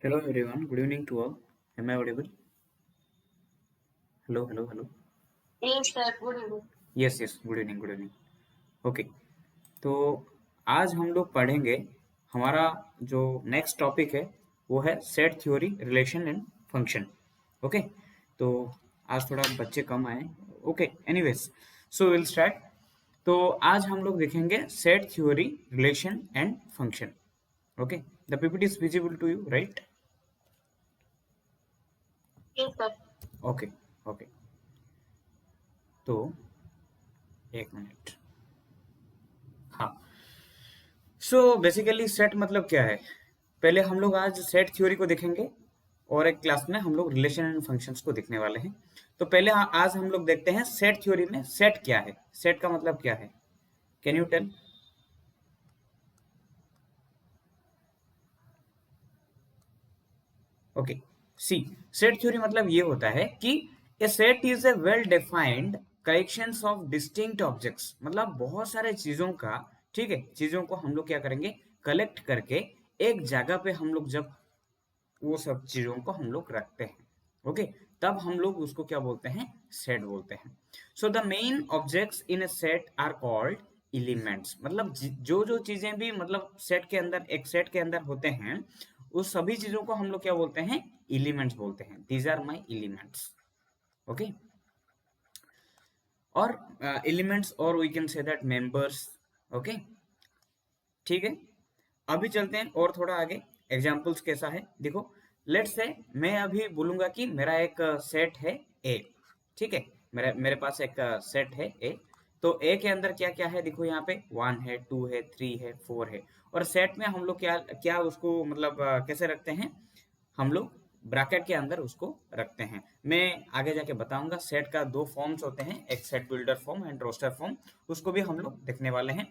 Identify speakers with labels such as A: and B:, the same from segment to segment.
A: Hello everyone, good evening to all. Am I audible? Hello, hello, hello.
B: Yes, sir. Good evening.
A: Yes, yes, good evening, good evening. Okay, तो आज हम लोग पढ़ेंगे हमारा जो next topic है वो है set theory relation and function. Okay, तो आज थोड़ा बच्चे कम आए. Okay, anyways, so will start. तो आज हम लोग देखेंगे set theory relation and function. Okay, the PPT is visible to you, right?
B: Yes, sir.
A: Okay, okay, तो एक मिनट. हाँ, सो बेसिकली सेट मतलब क्या है? पहले हम लोग आज सेट थ्योरी को देखेंगे और एक क्लास में हम लोग रिलेशन एंड फंक्शंस को देखने वाले हैं. तो पहले आज हम लोग देखते हैं सेट थ्योरी में सेट क्या है, सेट का मतलब क्या है. Can you tell? Okay, see, set theory मतलब ये होता है कि a set is a well defined collections of distinct objects. मतलब बहुत सारे चीजों का, ठीक है, चीजों को हम लोग क्या करेंगे, कलेक्ट करके एक जगह पे हम लोग जब वो सब चीजों को हम लोग रखते हैं, ओके, तब हम लोग उसको क्या बोलते हैं, सेट बोलते हैं. So the main objects in a set are called elements. मतलब जो जो चीजें भी मतलब सेट के अंदर, एक सेट के अंदर होते हैं, उस सभी चीजों को हम लोग क्या बोलते हैं, एलिमेंट्स बोलते हैं. These are my elements. Okay, और एलिमेंट्स, और we can say that members. Okay, ठीक है. अभी चलते हैं और थोड़ा आगे. एग्जाम्पल्स कैसा है देखो. लेट्स से मैं अभी बोलूंगा कि मेरा एक सेट है ए. ठीक है, मेरे मेरे पास एक सेट है ए. तो ए के अंदर क्या क्या है देखो, यहाँ पे 1 है, 2 है, 3 है, 4 है. और सेट में हम लोग क्या क्या उसको मतलब कैसे रखते हैं, हम लोग ब्रैकेट के अंदर उसको रखते हैं. मैं आगे जाके बताऊंगा. सेट का दो फॉर्म्स होते हैं, एक set builder form and roster form. उसको भी हम लोग देखने वाले हैं.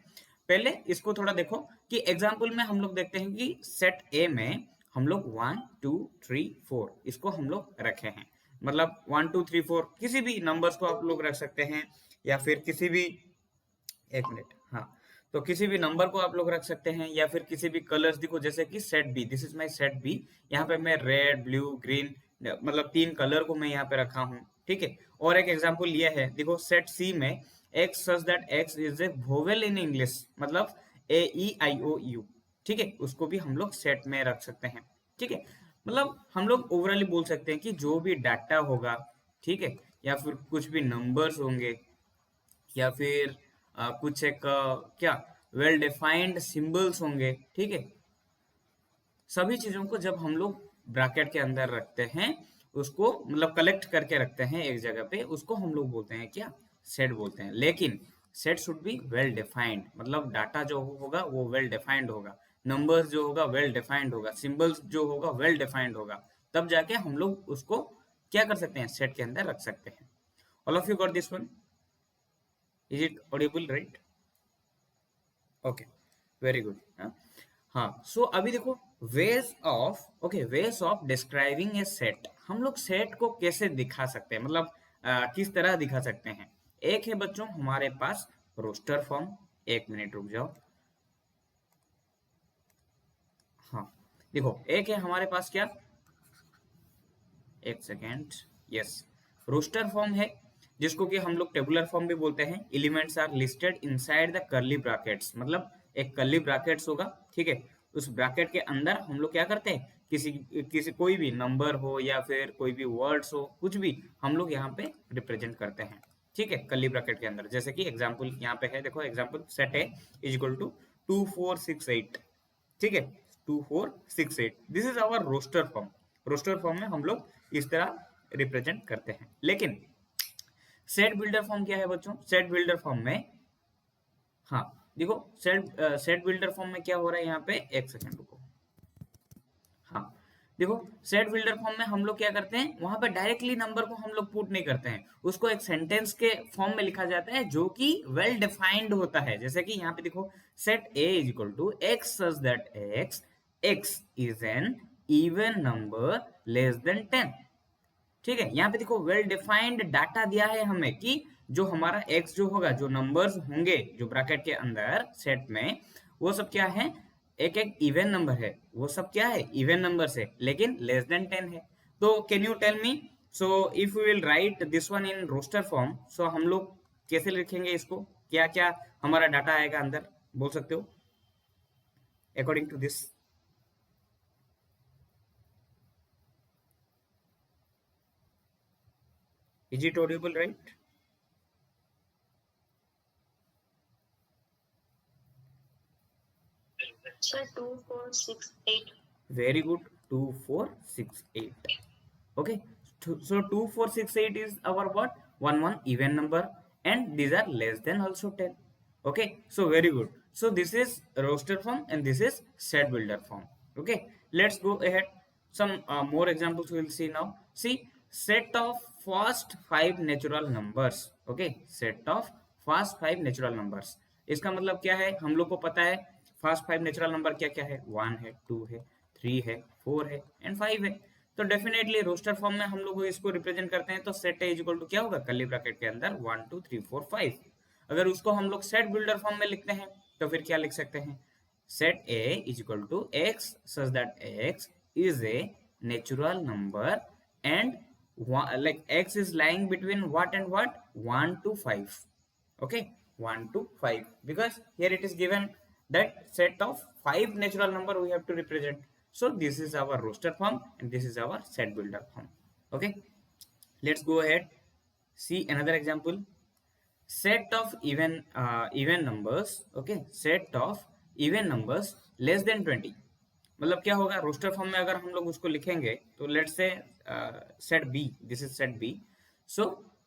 A: पहले इसको थोड़ा देखो कि एग्जाम्पल में हम लोग देखते हैं कि सेट ए में हम लोग 1 2 3 4 इसको हम लोग रखे हैं. मतलब 1 2 3 4 किसी भी नंबर्स को आप लोग रख सकते हैं, या फिर किसी भी, एक मिनट, हाँ, तो किसी भी नंबर को आप लोग रख सकते हैं, या फिर किसी भी कलर्स देखो, जैसे कि set B, this is my set B. यहाँ पे मैं रेड, ब्लू, ग्रीन, मतलब तीन कलर को मैं यहाँ पे रखा हूँ. ठीक है. और एक एग्जांपल ये है देखो, सेट सी में x such that x is A vowel in English, मतलब AEIOU. ठीक है, उसको भी हम लोग सेट में रख सकते हैं. ठीक है, मतलब हम लोग ओवरऑली बोल सकते हैं कि जो भी डाटा होगा, ठीक है, या फिर कुछ भी नंबर्स होंगे, या फिर कुछ एक क्या वेल डिफाइंड सिंबल्स होंगे, ठीक है, सभी चीजों को जब हम लोग ब्रैकेट के अंदर रखते हैं, उसको मतलब कलेक्ट करके रखते हैं एक जगह पे, उसको हम लोग बोलते हैं क्या, सेट बोलते हैं. लेकिन set should be well defined. मतलब डाटा जो होगा वो वेल डिफाइंड होगा, नंबर्स जो होगा वेल डिफाइंड होगा, सिंबल्स जो होगा वेल डिफाइंड होगा. तब जाके हम लोग उसको क्या कर सकते हैं, सेट के अंदर रख सकते हैं. All of you got this one? Is it audible, right? Okay, very good. हाँ, सो अभी देखो, ways of, okay, ways of describing A set. हम लोग सेट को कैसे दिखा सकते हैं, मतलब किस तरह दिखा सकते हैं. एक है बच्चों हमारे पास रोस्टर फॉर्म. एक मिनट रुक जाओ. हाँ, देखो, एक है हमारे पास क्या, एक सेकेंड. यस, रोस्टर फॉर्म है, जिसको कि हम लोग टेबुलर फॉर्म भी बोलते हैं. Elements are listed inside the curly brackets. मतलब एक कर्ली ब्रैकेट्स होगा, ठीक है, उस ब्रैकेट के अंदर हम लोग क्या करते हैं, किसी किसी कोई भी नंबर हो या फिर कोई भी वर्ड्स हो, कुछ भी हम लोग यहाँ पे रिप्रेजेंट करते हैं. ठीक है, कर्ली ब्रैकेट के अंदर. जैसे कि एग्जाम्पल यहाँ पे है देखो, एग्जाम्पल सेट है इज इक्वल टू 2 4 6 8. ठीक है, 2 4 6 8, this is our roster form. Roster form में हम लोग इस तरह रिप्रेजेंट करते हैं. लेकिन सेट बिल्डर फॉर्म क्या है बच्चों, सेट बिल्डर फॉर्म में, हाँ, देखो, सेट बिल्डर फॉर्म में क्या हो रहा है यहाँ पे, एक सेकेंड रुको. हाँ, देखो, सेट बिल्डर फॉर्म में हम लोग क्या करते हैं, वहां पर डायरेक्टली नंबर को हम लोग पुट नहीं करते हैं, उसको एक सेंटेंस के फॉर्म में लिखा जाता है जो कि वेल डिफाइंड होता है. जैसे कि यहाँ पे देखो, set A is equal to x such that X, X is an even number less than 10. ठीक है, यहाँ पे देखो वेल डिफाइंड डाटा दिया है हमें कि जो हमारा एक्स जो होगा, जो नंबर्स होंगे जो ब्रैकेट के अंदर सेट में, वो सब क्या है, एक एक इवन नंबर है, वो सब क्या है, इवन नंबर है, लेकिन लेस देन 10 है। तो can you tell me, so if we will write this one in roster form, so हम लोग कैसे लिखेंगे इसको, क्या क्या हमारा डाटा आएगा अंदर, बोल सकते हो according to this? Is it audible, right?
B: Sir, 2468.
A: Very good. 2468. Okay. So 2468 is our what? One even number, and these are less than also 10. Okay. So very good. So this is roster form and this is set builder form. Okay. Let's go ahead. Some more examples we will see now. See, set of first five natural numbers. Okay. Set of first five natural numbers. इसका मतलब क्या है, हम लोग को पता है first five natural number क्या क्या है, 1 है, 2 है, 3 है, 4 है एंड 5 है। तो डेफिनेटली रोस्टर फॉर्म में हम लोग इसको रिप्रेजेंट करते हैं, तो सेट ए इक्वल टू क्या होगा, कर्ली ब्रैकेट के अंदर 1 2 3 4 5। अगर उसको हम लोग सेट बिल्डर फॉर्म में लिखते हैं तो फिर क्या लिख सकते हैं, set A is equal to x such that x is a natural number and like x is lying between what and what, 1 to 5. Okay, 1 to 5, because here it is given that set of 5 natural number we have to represent. So this is our roster form and this is our set builder form. Okay, let's go ahead, see another example. Set of even numbers. Okay, set of even numbers less than 20। मतलब क्या होगा, roster form में अगर हम लोग उसको लिखेंगे तो let's say set B, this is set B. So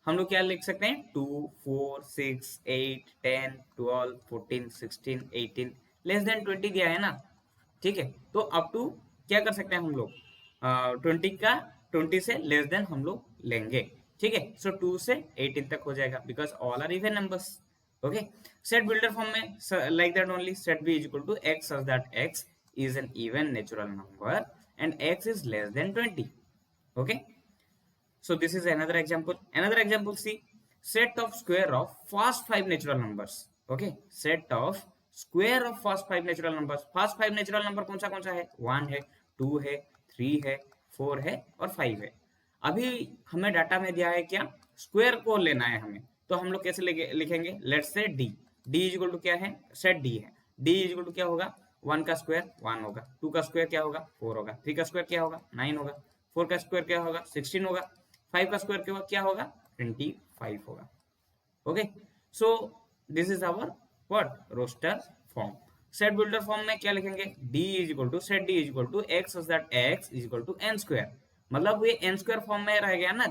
A: हम लोग क्या लिख सकते हैं, 2 4 6 8 10 12 14 16 18, लेस देन 20 दिया है ना, ठीक है। तो अप टू क्या कर सकते हैं हम लोग, 20 का 20 से लेस देन हम लोग लेंगे, ठीक है। सो 2 से 18 तक हो जाएगा because all are even numbers. Okay, set builder form में like that only, set B is equal to x such that X is an even natural number and x is less than 20. Okay, so this is another example. Another example, see, set of square of first five natural numbers. Okay, set of square of first five natural numbers. first five natural number कौन सा है, 1 है, 2 है, 3 है, 4 है और 5 है। अभी हमें डाटा में दिया है क्या, स्क्वायर को लेना है हमें, तो हम लोग कैसे लिखेंगे, let's say D, D is equal to क्या है, सेट डी है, डी इज इक्वल टू क्या होगा, 1 का स्क्वायर 1 होगा, 2 का स्क्वायर क्या होगा, 4 होगा, 3 का स्क्वायर क्या होगा, 9 होगा, 4 का स्क्वायर क्या होगा, 16 होगा, 5 का स्क्वायर क्या होगा, 25 होगा। Okay, so this is our what, roster form. Set builder form में क्या लिखेंगे, d is equal to set d is equal to x such that x is equal to n square. मतलब ये n स्क्वायर फॉर्म में रह गया ना,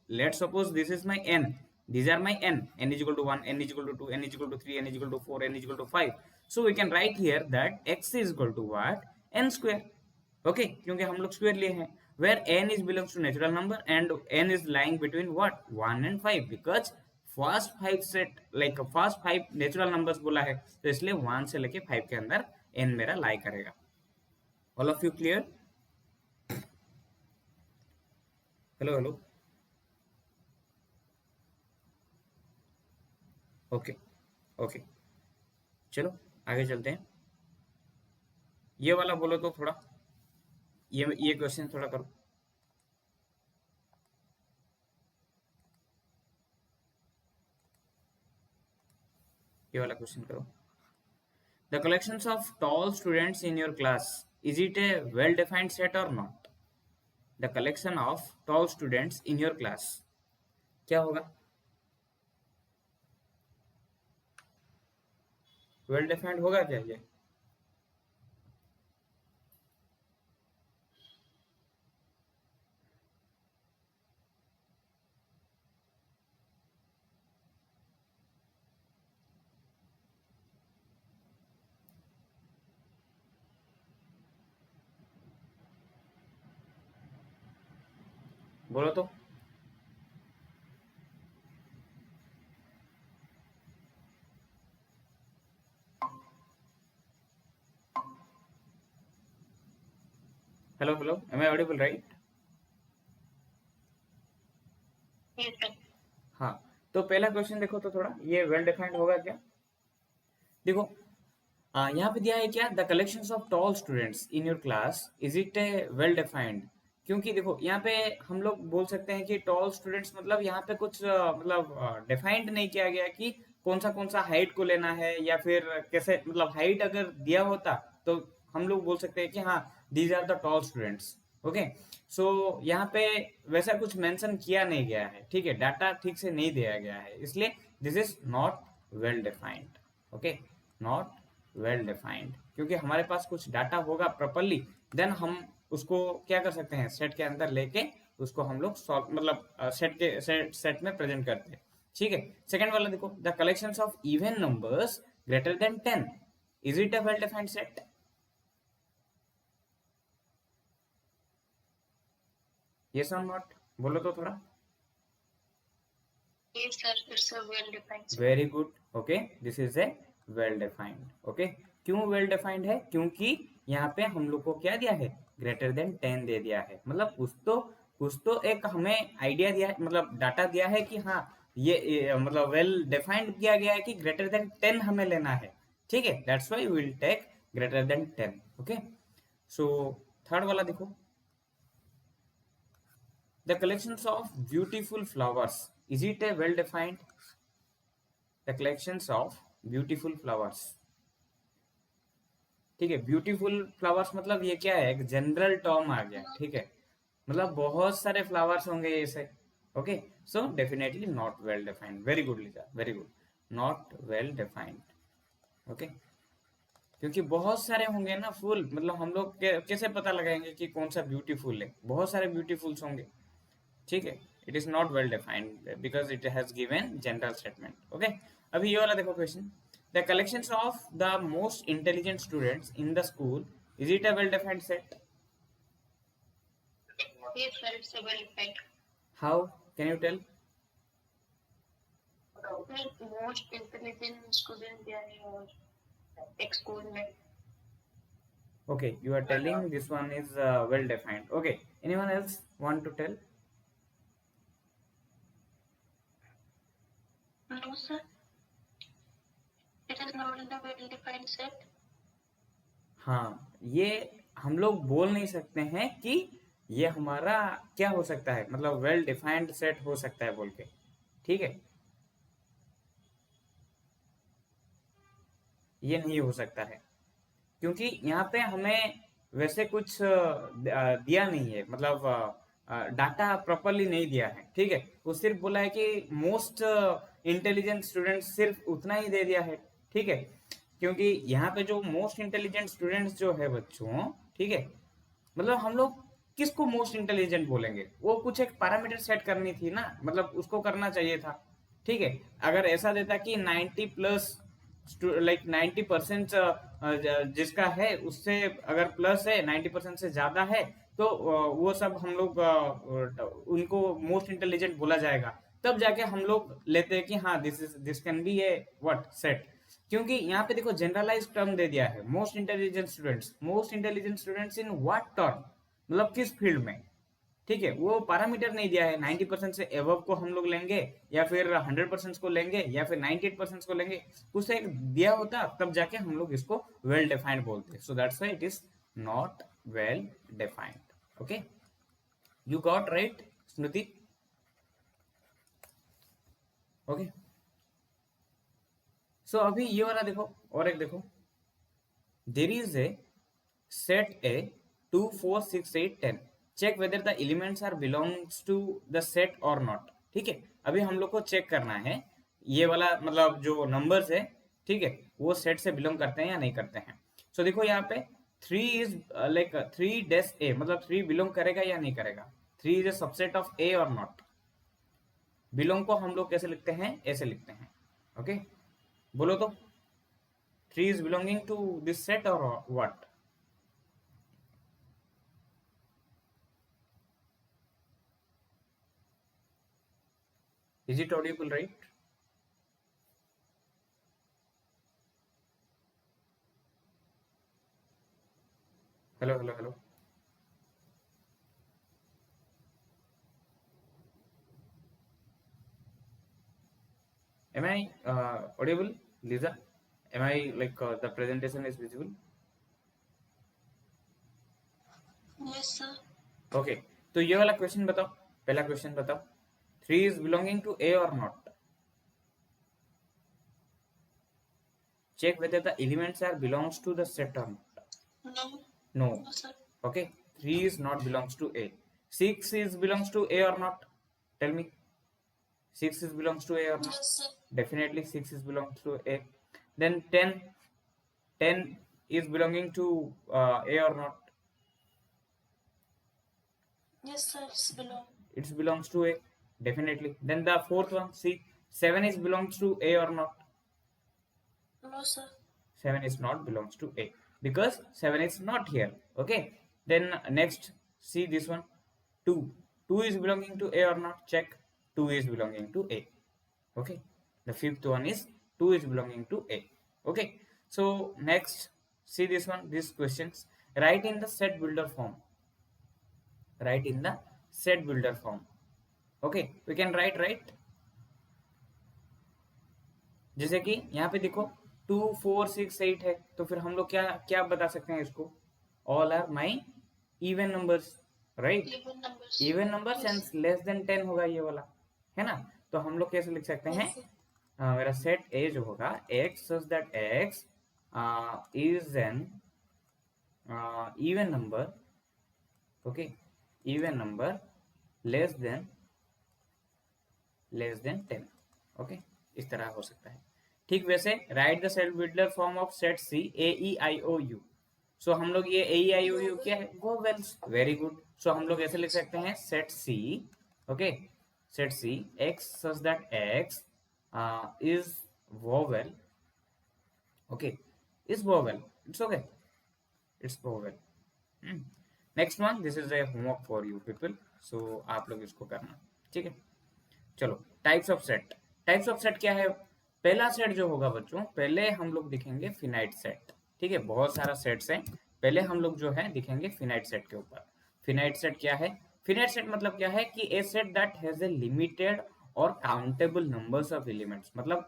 A: let suppose this is my n, these are my n is equal to 1, n is equal to 2, n is equal to 3, n is equal to 4, n is equal to 5। so we can write here that x is equal to what, n square। okay, क्योंकि हम लोग square लिए हैं, where n is belongs to natural number and n is lying between what, 1 and 5, because first 5 set like first 5 natural numbers बोला है, तो इसलिए 1 से लेके 5 के अंदर n मेरा लाई करेगा। All of you clear? Hello hello, okay okay, चलो आगे चलते हैं। ये वाला बोलो तो थोड़ा, ये क्वेश्चन थोड़ा करो। ये वाला क्वेश्चन करो। The collections of tall students in your class, is it a well defined set और not? The collection of tall students in your class क्या होगा, वेल डिफाइंड होगा क्या ये? बोलो तो। Hello hello, am I audible, right?
B: Yes, sir.
A: हाँ, तो पहला क्वेश्चन देखो तो थोड़ा, ये वेल डिफाइंड होगा क्या? देखो, यहाँ पे दिया है क्या, the collection of tall students in your class is it a well defined. क्योंकि देखो यहाँ पे हम लोग बोल सकते हैं कि टॉल स्टूडेंट्स मतलब यहाँ पे कुछ मतलब डिफाइंड नहीं किया गया कि कौन सा हाइट को लेना है या फिर कैसे, मतलब हाइट अगर दिया होता तो हम लोग बोल सकते हैं कि हाँ these are the tall students. Okay, so यहाँ पे वैसा कुछ मेंशन किया नहीं गया है, ठीक है, डाटा ठीक से नहीं दिया गया है, इसलिए this is not well defined. Okay, not well defined, क्योंकि हमारे पास कुछ डाटा होगा प्रॉपरली, देन हम उसको क्या कर सकते हैं, सेट के अंदर लेके उसको हम लोग सॉल्व मतलब सेट में प्रेजेंट करते हैं। ठीक है, सेकंड वाला देखो, the collection of even numbers greater than 10 is it a well defined set. Yes और नॉट, बोलो तो थोड़ा।
B: Yes, sir. It's a well-defined set.
A: Very good. Okay, this is a well defined. Okay, क्यों well defined है, क्योंकि यहाँ पे हम लोग को क्या दिया है, ग्रेटर देन 10 दे दिया है, मतलब कुछ तो एक हमें आइडिया दिया है, मतलब डाटा दिया है कि हाँ ये मतलब वेल डिफाइंड किया गया है कि ग्रेटर देन 10 हमें लेना है। ठीक है, that's why we will take greater than 10। Okay, so third वाला देखो, the collections of beautiful flowers is it a well defined. The collections of beautiful flowers, ठीक है, ब्यूटीफुल फ्लावर्स मतलब ये क्या है, एक जनरल टर्म आ गया, ठीक है, मतलब बहुत सारे फ्लावर्स होंगे ऐसे। Okay, so definitely not well defined. Very good Lisa, very good, not well defined. Okay, क्योंकि बहुत सारे होंगे ना फूल, मतलब हम लोग कैसे पता लगाएंगे कि कौन सा ब्यूटीफुल है, बहुत सारे ब्यूटीफुल्स होंगे। ठीक है, it is not well defined because it has given general statement. Okay, अभी ये वाला देखो question, the collection of the most intelligent students in the school is it a well defined set.
B: Yes, sir. It's a well-defined.
A: How can you tell.
B: Like most intelligent student they are in our tech school में.
A: Okay, you are telling this one is well defined. Okay, anyone else want to tell?
B: No, sir. It is not in the well-defined set.
A: हाँ, ये हम लोग बोल नहीं सकते हैं कि ये हमारा क्या हो सकता है, मतलब वेल डिफाइंड सेट हो सकता है बोल के। ठीक है, ये नहीं हो सकता है, क्योंकि यहाँ पे हमें वैसे कुछ दिया नहीं है, मतलब डाटा प्रॉपरली नहीं दिया है। ठीक है, वो सिर्फ बोला है कि मोस्ट इंटेलिजेंट स्टूडेंट, सिर्फ उतना ही दे दिया है। ठीक है, क्योंकि यहाँ पे जो मोस्ट इंटेलिजेंट स्टूडेंट्स जो है बच्चों, ठीक है, मतलब हम लोग किसको मोस्ट इंटेलिजेंट बोलेंगे, वो कुछ एक पैरामीटर सेट करनी थी ना, मतलब उसको करना चाहिए था। ठीक है, अगर ऐसा देता कि 90 प्लस, लाइक 90% जिसका है उससे अगर प्लस है, 90% से ज्यादा है, तो वो सब हम लोग उनको मोस्ट इंटेलिजेंट बोला जाएगा, तब जाके हम लोग लेते हैं कि हाँ this can be A what set. क्योंकि यहाँ पे देखो जनरलाइज टर्म दे दिया है, most intelligent students in what term, मतलब किस फील्ड में। ठीक है, वो पैरामीटर नहीं दिया है, 90% से एवब को हम लोग लेंगे या फिर 100% को लेंगे या फिर 98% को लेंगे, कुछ एक दिया होता तब जाके हम लोग इसको वेल डिफाइंड बोलते हैं। So that's why it is not well defined. Okay, you got right Smriti. Okay, so अभी ये वाला देखो, और एक देखो, there is a set A 2 4 6 8 10, check whether the elements are belongs to the set or not। ठीक है, अभी हम लोग को चेक करना है ये वाला, मतलब जो नंबर्स है, ठीक है, वो सेट से बिलोंग करते हैं या नहीं करते हैं। सो देखो यहाँ पे 3 इज लाइक 3 डेस ए, मतलब 3 बिलोंग करेगा या नहीं करेगा, 3 इज अ सबसेट ऑफ ए और नॉट। बिलोंग को हम लोग कैसे लिखते हैं, ऐसे लिखते हैं। ओके, बोलो तो, 3 is belonging to this set और what. Is it audible, right? Hello, hello, hello. Am I audible, Lisa? Am I like the presentation is visible?
B: Yes, sir.
A: Okay, तो ये वाला क्वेश्चन बताओ, पहला क्वेश्चन बताओ, 3 is belonging to A or not? Check whether the elements are belongs to the set or not.
B: No.
A: No.
B: No, sir.
A: Okay, 3 is not belongs to A. 6 is belongs to A or not? Tell me. 6 is belongs to A or not?
B: Yes, sir.
A: Definitely 6 is belongs to A. Then 10 is belonging to A or not?
B: Yes, sir. It's belong.
A: It belongs to A. Definitely. Then the fourth one, see, 7 is belongs to A or not?
B: No, sir.
A: 7 is not belongs to A because 7 is not here. Okay. Then next, see this one, 2. 2 is belonging to A or not? Check. 2 is belonging to A. Okay. The fifth one is 2 is belonging to A. Okay. So next, see this one, these questions. Write in the set builder form. Write in the set builder form. Okay. We can write, right? जैसे कि यहाँ पे देखो 2 4 6 8 है, तो फिर हम लोग क्या क्या बता सकते हैं इसको? All are my even numbers, right?
B: Even numbers.
A: Even numbers and
B: Yes.
A: Less than 10 होगा ये वाला, है ना? तो हम लोग कैसे लिख सकते हैं?
B: Yes, sir.
A: मेरा सेट ए जो होगा x such that x is an even number, okay, even number less than 10, okay, इस तरह हो सकता है। ठीक वैसे right the set builder form of set C A E I O U. So हम लोग ये ए ई आई ओ यू क्या है? वोवेल्स। Very good. सो हम लोग ऐसे लिख सकते हैं set C, okay, set C X such that x is vowel, okay, is vowel, it's okay, it's vowel. Next one, this is a homework for you people, so आप लोग इसको करना, ठीक है? चलो, types of set. Types of set क्या है? पहला सेट जो होगा बच्चों, पहले हम लोग दिखेंगे फिनाइट सेट, ठीक है? बहुत सारा सेट्स है, पहले हम लोग जो है दिखेंगे फिनाइट सेट के ऊपर। फिनाइट सेट क्या है? फिनाइट सेट मतलब क्या है कि a set that has a limited और काउंटेबल नंबर्स ऑफ एलिमेंट्स। मतलब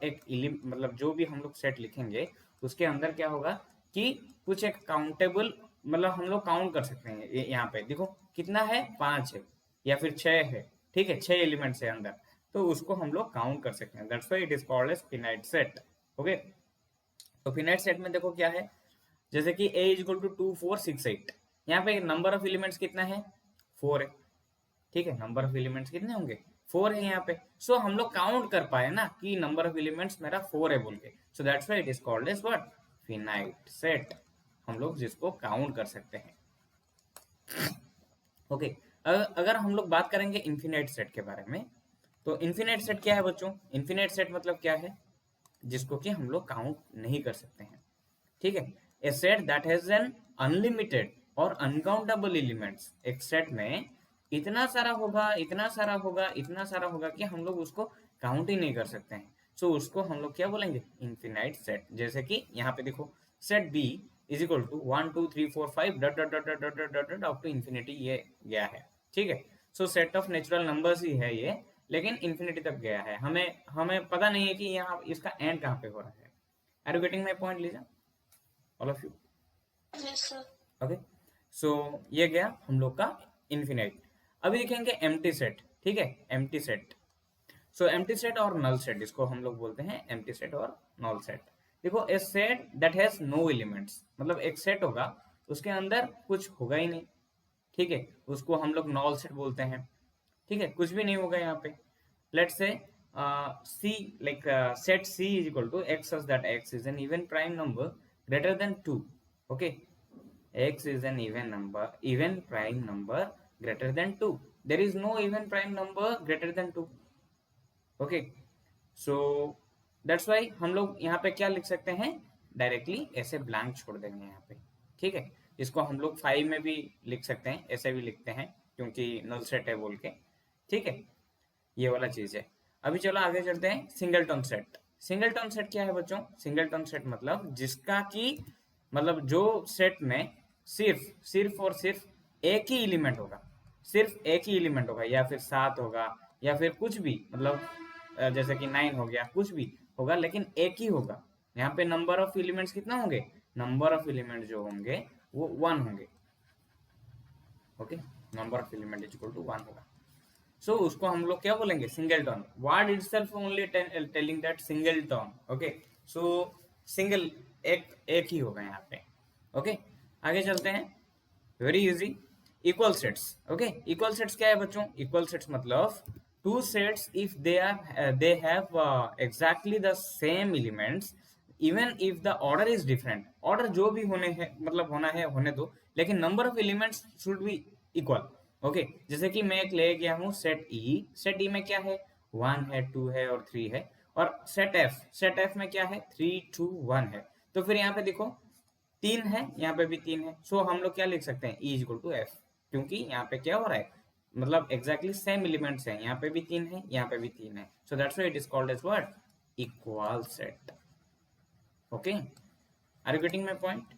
A: मतलब जो भी हम लोग सेट लिखेंगे उसके अंदर क्या होगा कि कुछ एक काउंटेबल, मतलब हम लोग काउंट कर सकते हैं। यहाँ पे देखो कितना है, 5 है या फिर 6 है, ठीक है? 6 एलिमेंट्स है अंदर, तो उसको हम लोग काउंट कर सकते हैं। That's why it is called as finite set, okay? तो फिनाइट सेट में देखो क्या है, जैसे कि a इज इक्वल टू 2 4 6 8, यहाँ पे नंबर ऑफ एलिमेंट्स कितना है? 4 है, ठीक है? नंबर ऑफ एलिमेंट्स कितने होंगे? 4 है यहाँ पे। सो हम लोग काउंट कर पाए ना कि नंबर ऑफ एलिमेंट्स मेरा 4 है बोल के, so that's why it is called as what? Finite set. हम लोग जिसको काउंट कर सकते हैं, ओके? अगर हम लोग बात करेंगे इन्फिनाइट सेट के बारे में, तो इन्फिनाइट सेट क्या है बच्चों? इन्फिनाइट सेट मतलब क्या है? जिसको कि हम लोग काउंट नहीं कर सकते हैं, ठीक है? A set that has an unlimited और अनकाउंटेबल एलिमेंट्स। एक सेट में इतना सारा होगा, इतना सारा होगा, इतना सारा होगा कि हम लोग उसको काउंट ही नहीं कर सकते हैं। सो उसको हम लोग क्या बोलेंगे? Infinite set. जैसे कि यहाँ पे देखो, set B is equal to 1 2 3 4 5 dot dot dot dot dot dot dot up to infinity, ये गया है, ठीक है? So set of natural numbers ही है ये, लेकिन इन्फिनिटी तक गया है। हमें पता नहीं है कि यहाँ इसका एंड कहाँ पे हो रहा है। Are you getting my point Liza, all of you?
B: Yes, sir.
A: Okay, so ये गया हम लोग का इन्फिनाइट। अभी देखेंगे एम्प्टी सेट, ठीक है? Empty set. सो एम्प्टी सेट और नल सेट, इसको हम लोग बोलते हैं एम्प्टी सेट और नल सेट। देखो, a set that has no elements, मतलब एक सेट होगा उसके अंदर कुछ होगा ही नहीं, ठीक है? उसको हम लोग नल सेट बोलते हैं, ठीक है? कुछ भी नहीं होगा यहाँ पे। Let's say see, like set C is equal to x such that x is an even prime number greater than 2, okay? x is an even prime number greater than 2. There is no even prime number greater than 2, okay? So that's why हम लोग यहाँ पे क्या लिख सकते हैं? Directly ऐसे blank छोड़ देंगे यहाँ पे, ठीक है? इसको हम लोग 5 में भी लिख सकते हैं, ऐसे भी लिखते हैं क्योंकि नल सेट है बोल के, ठीक है? ये वाला चीज है। अभी चलो आगे चलते हैं। Singleton set. सिंगलटन सेट क्या है बच्चों? सिंगलटन सेट मतलब जिसका की, मतलब जो सेट में सिर्फ और सिर्फ एक ही एलिमेंट होगा, सिर्फ एक ही एलिमेंट होगा, या फिर 7 होगा, या फिर कुछ भी, मतलब जैसे कि 9 हो गया, कुछ भी होगा, लेकिन एक ही होगा, यहाँ पे नंबर ऑफ एलिमेंट्स कितना होंगे, नंबर ऑफ एलिमेंट जो होंगे वो 1 होंगे। Okay, number of element is equal to 1 होगा। सो उसको हम लोग क्या बोलेंगे, singleton. Word itself only telling that singleton. Okay, so single, एक एक ही होगा यहाँ पे। ओके, आगे चलते हैं, very easy. Equal sets. Okay, equal sets क्या है बच्चों, इक्वल सेट्स मतलब two sets if they have exactly the same elements even if the order is different. Order जो भी होने हैं मतलब होना है होने दो, लेकिन number of elements should be equal. Okay, जैसे कि मैं एक ले गया हूँ सेट ई, सेट ई में क्या है, 1 है, 2 है और 3 है। और सेट एफ में क्या है, 3 2 1 है। तो फिर यहाँ पे देखो 3 है, यहाँ पे भी 3 है। सो हम लोग क्या लिख सकते हैं, ई इक्वल टू एफ, क्योंकि यहाँ पे क्या हो रहा है, मतलब एग्जैक्टली सेम एलिमेंट्स हैं, यहाँ पे भी 3 है, यहाँ पे भी 3 है। So that's why it is called as what, equal set. Okay, are you getting my point?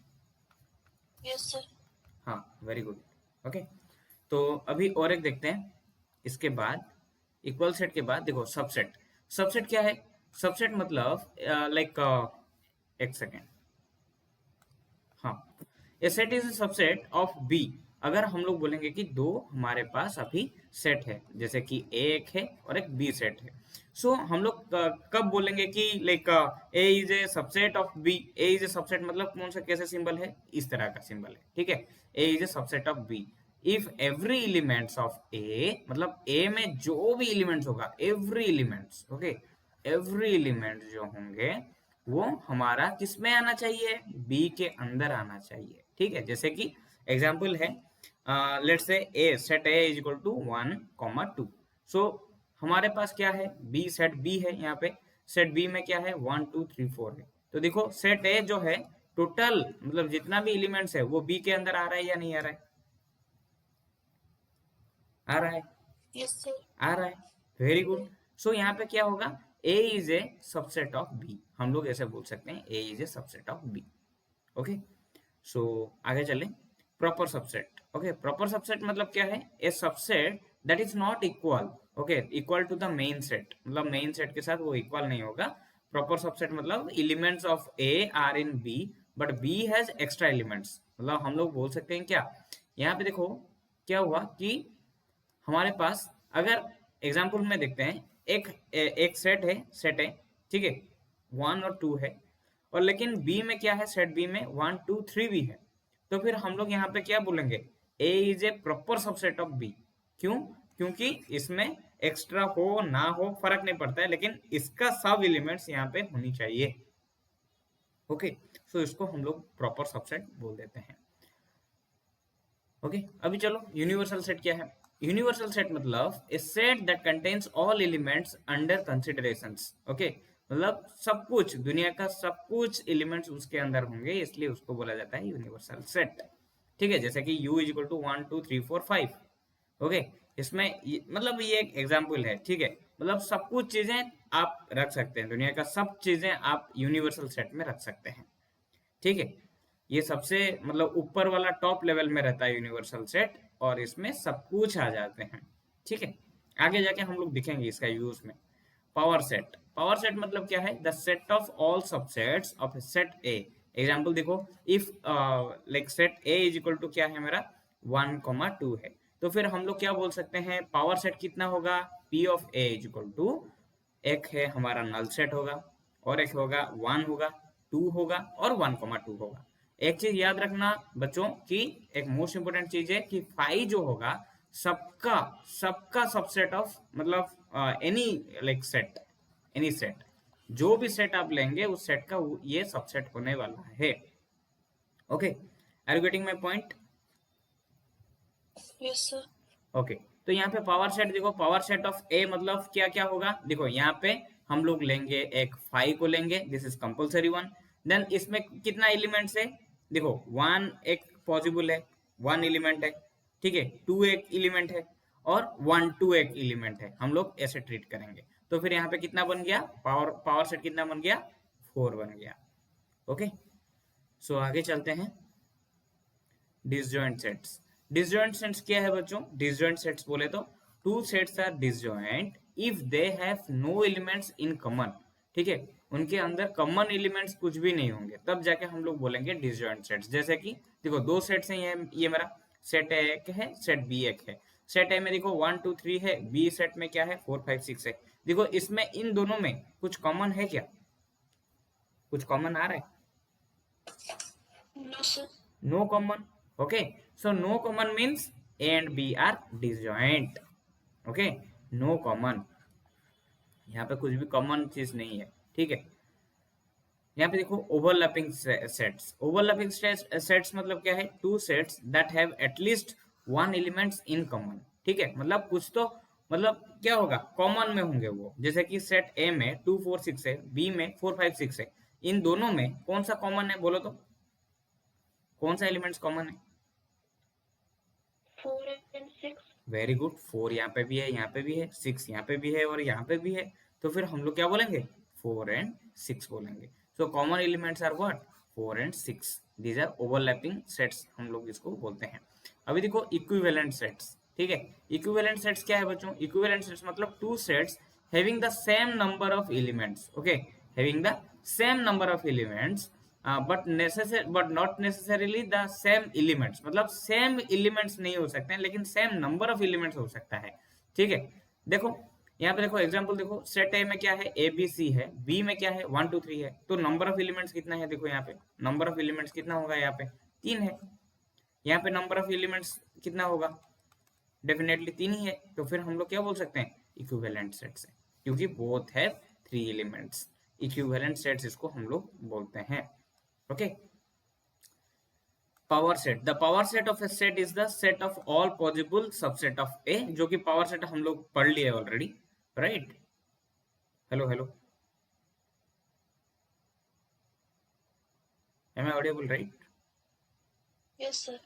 B: Yes sir.
A: हाँ, वेरी गुड। ओके, तो अभी और एक देखते हैं। इसके बाद इक्वल सेट के बाद देखो सबसेट। सबसेट क्या है, सबसेट मतलब लाइक एक सेकेंड, हाँ, A set is subset of B. अगर हम लोग बोलेंगे कि दो हमारे पास अभी सेट है, जैसे कि ए एक है और एक बी सेट है। सो हम लोग कब बोलेंगे कि like A is a subset of B. A is a subset मतलब कौन सा कैसे सिंबल है, इस तरह का सिंबल है, ठीक है। A is a subset of B if every elements of A, मतलब ए में जो भी एलिमेंट्स होगा, every elements, okay, every element जो होंगे वो हमारा किस में आना चाहिए, बी के अंदर आना चाहिए, ठीक है। जैसे कि एग्जांपल है, let's say A, set A is equal to 1, 2। सो हमारे पास क्या है, बी, सेट बी है, यहाँ पे सेट बी में क्या है, 1 2 3 4 है। तो देखो सेट ए जो है टोटल मतलब जितना भी एलिमेंट्स है वो बी के अंदर आ रहा है या नहीं आ रहा है, आ रहा है,
B: यस सर।
A: आ रहा है, वेरी गुड। सो यहाँ पे क्या होगा, A is a subset of B, हम लोग ऐसे बोल सकते हैं A is a subset of B. Okay, so आगे चले, proper subset. Okay, proper subset मतलब क्या है, a subset that is not equal, okay, equal to the main set, मतलब मेन सेट के साथ वो इक्वल नहीं होगा। प्रॉपर सबसेट मतलब elements of A are in B but B has extra elements. मतलब हम लोग बोल सकते हैं क्या, यहाँ पे देखो क्या हुआ कि हमारे पास अगर एग्जाम्पल में देखते हैं, एक सेट है, ठीक है, 1 और 2 है, और लेकिन बी में क्या है, सेट बी में 1 2 3 भी है। तो फिर हम लोग यहाँ पे क्या बोलेंगे, A is a proper subset of B. क्यों, क्योंकि इसमें एक्स्ट्रा हो ना हो फर्क नहीं पड़ता है, लेकिन इसका सब एलिमेंट्स यहाँ पे होनी चाहिए। ओके, सो इसको हम लोग प्रॉपर सबसेट बोल देते हैं। ओके, अभी चलो यूनिवर्सल सेट क्या है। यूनिवर्सल सेट मतलब a set that contains all elements under considerations. Okay, मतलब सब कुछ, दुनिया का सब कुछ एलिमेंट्स उसके अंदर होंगे, इसलिए उसको बोला जाता है यूनिवर्सल सेट, ठीक है। जैसे कि U is equal to 1 2 3 4 5। Okay, इसमें मतलब ये एक एग्जाम्पल है, ठीक है, मतलब सब कुछ चीजें आप रख सकते हैं, दुनिया का सब चीजें आप यूनिवर्सल सेट में रख सकते हैं, ठीक है। ये सबसे मतलब ऊपर वाला टॉप लेवल में रहता है यूनिवर्सल सेट, और इसमें सब कुछ आ जाते हैं, ठीक है। आगे जाके हम लोग दिखेंगे इसका यूज में। पावर सेट, पावर सेट मतलब क्या है, the set of all subsets of set A. Example देखो, if like set A is equal to क्या है मेरा, 1, 2 है। तो फिर हम लोग क्या बोल सकते हैं, पावर सेट कितना होगा, P of A is equal to, एक है हमारा नल सेट होगा, और एक होगा 1 होगा, 2 होगा और 1, 2 होगा। एक चीज याद रखना बच्चों कि एक मोस्ट इंपोर्टेंट चीज है कि 5 जो होगा सबका सबका सबसेट ऑफ मतलब any like set, any set, जो भी सेट आप लेंगे उस सेट का ये सबसेट होने वाला है। Okay, are you getting my point?
B: Yes sir.
A: Okay, तो यहाँ पे पावर सेट देखो, पावर सेट ऑफ ए मतलब क्या क्या होगा, देखो यहाँ पे हम लोग लेंगे एक 5 को लेंगे, this is compulsory one. Then इसमें कितना एलिमेंट्स है, देखो 1 एक पॉसिबल है, 1 एलिमेंट है, ठीक है, 2 एक एलिमेंट है, और 1 2 एक एलिमेंट है, हम लोग ऐसे ट्रीट करेंगे। तो फिर यहाँ पे कितना बन गया, पावर सेट कितना बन गया, 4 बन गया। ओके, सो आगे चलते हैं, डिसजॉइंट सेट्स। डिसजॉइंट सेट्स क्या है बच्चों, डिसजॉइंट सेट्स बोले तो two sets are disjoint if they have no elements in common, ठीक है, उनके अंदर कॉमन एलिमेंट्स कुछ भी नहीं होंगे, तब जाके हम लोग बोलेंगे डिसजॉइंट सेट्स। जैसे कि देखो दो सेट्स हैं, ये मेरा सेट ए एक है, सेट बी एक है। सेट ए में देखो 1 2 3 है, बी सेट में क्या है 4 5 6 है। देखो इसमें इन दोनों में कुछ कॉमन है क्या? कुछ कॉमन आ रहा है?
B: No, sir.
A: No common. Okay, so no common means A and B are disjoint. Okay, no common, यहाँ पे कुछ भी कॉमन चीज नहीं है, ठीक है। यहाँ पे देखो ओवरलैपिंग सेट्स। ओवरलैपिंग सेट्स मतलब क्या है? Two sets that have at least one elements in common, ठीक है। मतलब कुछ तो, मतलब क्या होगा, कॉमन में होंगे वो। जैसे कि सेट ए में 2 4 6 है, बी में 4 5 6 है। इन दोनों में कौन सा कॉमन है बोलो तो? कौन सा एलिमेंट्स कॉमन है?
B: 4 and 6.
A: वेरी गुड, 4 यहाँ पे भी है, यहाँ पे भी है, 6 यहाँ पे भी है और यहाँ पे भी है। तो फिर हम लोग क्या बोलेंगे? 4 and 6 बोलेंगे। So common elements are what? 4 and 6। These are overlapping sets, हम लोग इसको बोलते हैं। अभी देखो इक्विवेलेंट सेट्स, ठीक है। इक्विवेलेंट सेट्स क्या है बच्चों? इक्विवेलेंट सेट्स मतलब two sets having the same number of elements, okay, having the same number of elements but not necessarily the same elements. मतलब सेम एलिमेंट्स नहीं हो सकते हैं, लेकिन सेम नंबर ऑफ एलिमेंट्स हो सकता है, ठीक है। देखो यहाँ पे देखो एग्जांपल देखो, सेट ए में क्या है? ए बी सी है, बी में क्या है? 1 2 3 है। तो नंबर ऑफ एलिमेंट्स कितना है? देखो यहाँ पे नंबर ऑफ एलिमेंट्स कितना होगा? यहाँ पे 3 है। यहाँ पे नंबर ऑफ एलिमेंट्स कितना होगा? डेफिनेटली 3 ही है। तो फिर हम लोग क्या बोल सकते हैं? इक्विवेलेंट सेट्स है, क्योंकि बोथ है 3 एलिमेंट्स। इक्विवेलेंट सेट्स इसको हम लोग बोलते हैं, okay. Power set, the power set of a set is the set of all possible subset of A, जो कि पावर सेट हम लोग पढ़ लिए already, right. Hello hello, am I audible? Right,
B: Yes, sir.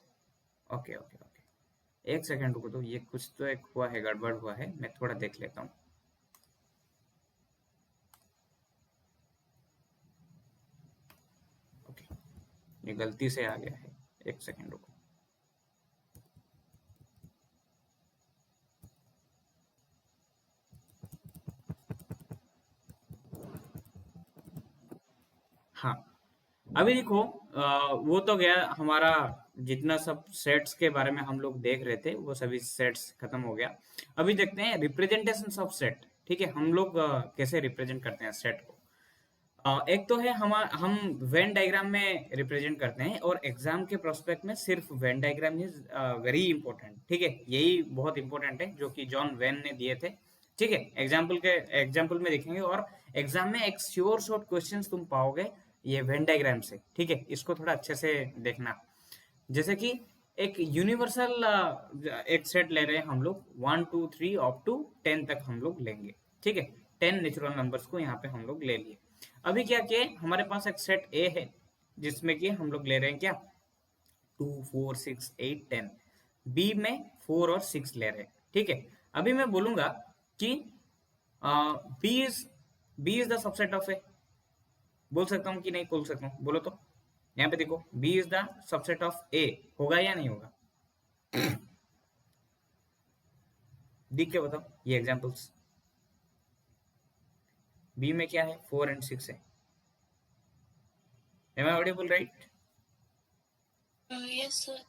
A: Okay okay okay. एक second रुको, तो ये कुछ तो एक हुआ है, गड़बड़ हुआ है, मैं थोड़ा देख लेता हूँ। ओके, ये गलती से आ गया है, एक सेकंड रुको। हाँ, अभी देखो वो तो गया हमारा, जितना सब सेट्स के बारे में हम लोग देख रहे थे वो सभी सेट्स खत्म हो गया। अभी देखते हैं रिप्रेजेंटेशन ऑफ सेट, ठीक है। हम लोग कैसे रिप्रेजेंट करते हैं सेट को। एक तो है हम वेन डायग्राम में रिप्रेजेंट करते हैं, और एग्जाम के प्रोस्पेक्ट में सिर्फ when diagram is very important, ठीक है। यही बहुत इंपॉर्टेंट है जो कि जॉन वेन ने दिए थे, ठीक है। एग्जाम्पल में देखेंगे, और एग्जाम में एक श्योर शॉर्ट क्वेश्चन तुम पाओगे ये वेन डायग्राम से, ठीक है। इसको थोड़ा अच्छे से देखना। जैसे कि एक यूनिवर्सल एक सेट ले रहे हैं हम लोग, 1 2 3 अप टू 10 तक हम लोग लेंगे, ठीक है। 10 नेचुरल नंबर्स को यहाँ पे हम लोग ले लिए। अभी क्या किए, हमारे पास एक सेट ए है जिसमें कि हम लोग ले रहे हैं क्या? 2 4 6 8 10। बी में 4 और 6 ले रहे हैं, ठीक है। अभी मैं बोलूंगा कि B is the subset of A. बोल सकता हूँ कि नहीं बोल सकता हूँ? बोलो तो। यहाँ पे देखो, B is the subset of A, होगा या नहीं होगा? दिख के बताओ ये एग्जांपल्स। बी में क्या है? 4 and 6 है। Am I audible? Right.
B: Yes, sir.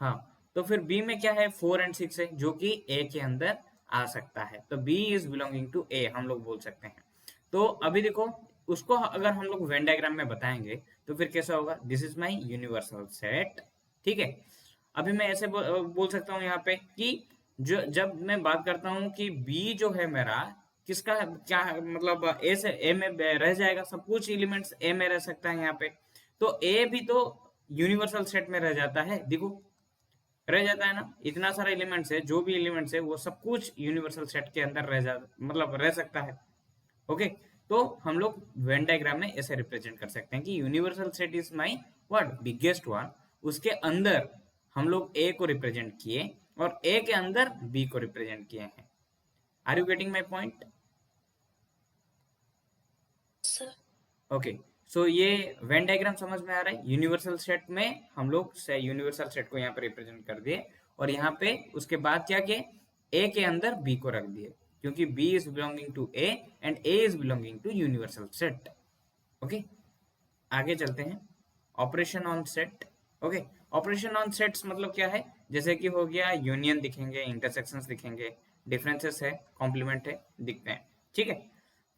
A: हाँ, तो फिर बी में क्या है? 4 and 6 है, जो कि ए के अंदर आ सकता है। तो बी इज बिलोंगिंग टू ए हम लोग बोल सकते हैं। तो अभी देखो, उसको अगर हम लोग वेन डायग्राम में बताएंगे तो फिर कैसा होगा? This is my universal set, ठीक है। अभी मैं ऐसे बोल सकता हूँ यहाँ पे कि जो जब मैं बात करता हूँ कि बी जो है मेरा किसका, क्या मतलब ए से ए में रह जाएगा, सब कुछ एलिमेंट्स ए में रह सकता है यहाँ पे। तो ए भी तो यूनिवर्सल सेट में रह जाता है, देखो रह जाता है ना। इतना सारा एलिमेंट्स है, जो भी एलिमेंट्स है वो सब कुछ यूनिवर्सल सेट के अंदर रह जा, मतलब रह सकता है, ओके। तो हम लोग वेन डायग्राम में ऐसे रिप्रेजेंट कर सकते हैं कि universal set is my what? Biggest one. उसके अंदर हम लोग ए को रिप्रेजेंट किए, और ए के अंदर बी को रिप्रेजेंट किए हैं। Are you getting my point?
B: Sir.
A: Okay, so ये वेन डायग्राम समझ में आ रहा है। यूनिवर्सल सेट में हम लोग यूनिवर्सल सेट को यहाँ पे रिप्रेजेंट कर दिए, और यहाँ पे उसके बाद क्या किए? ए के अंदर बी को रख दिए, क्योंकि B is belonging to A and A is belonging to universal set. Okay, आगे चलते हैं। Operation on set. Okay, operation on sets मतलब क्या है, जैसे कि हो गया यूनियन दिखेंगे, इंटरसेक्शंस दिखेंगे, डिफरेंसेस है, कॉम्प्लीमेंट है, दिखते हैं। ठीक है,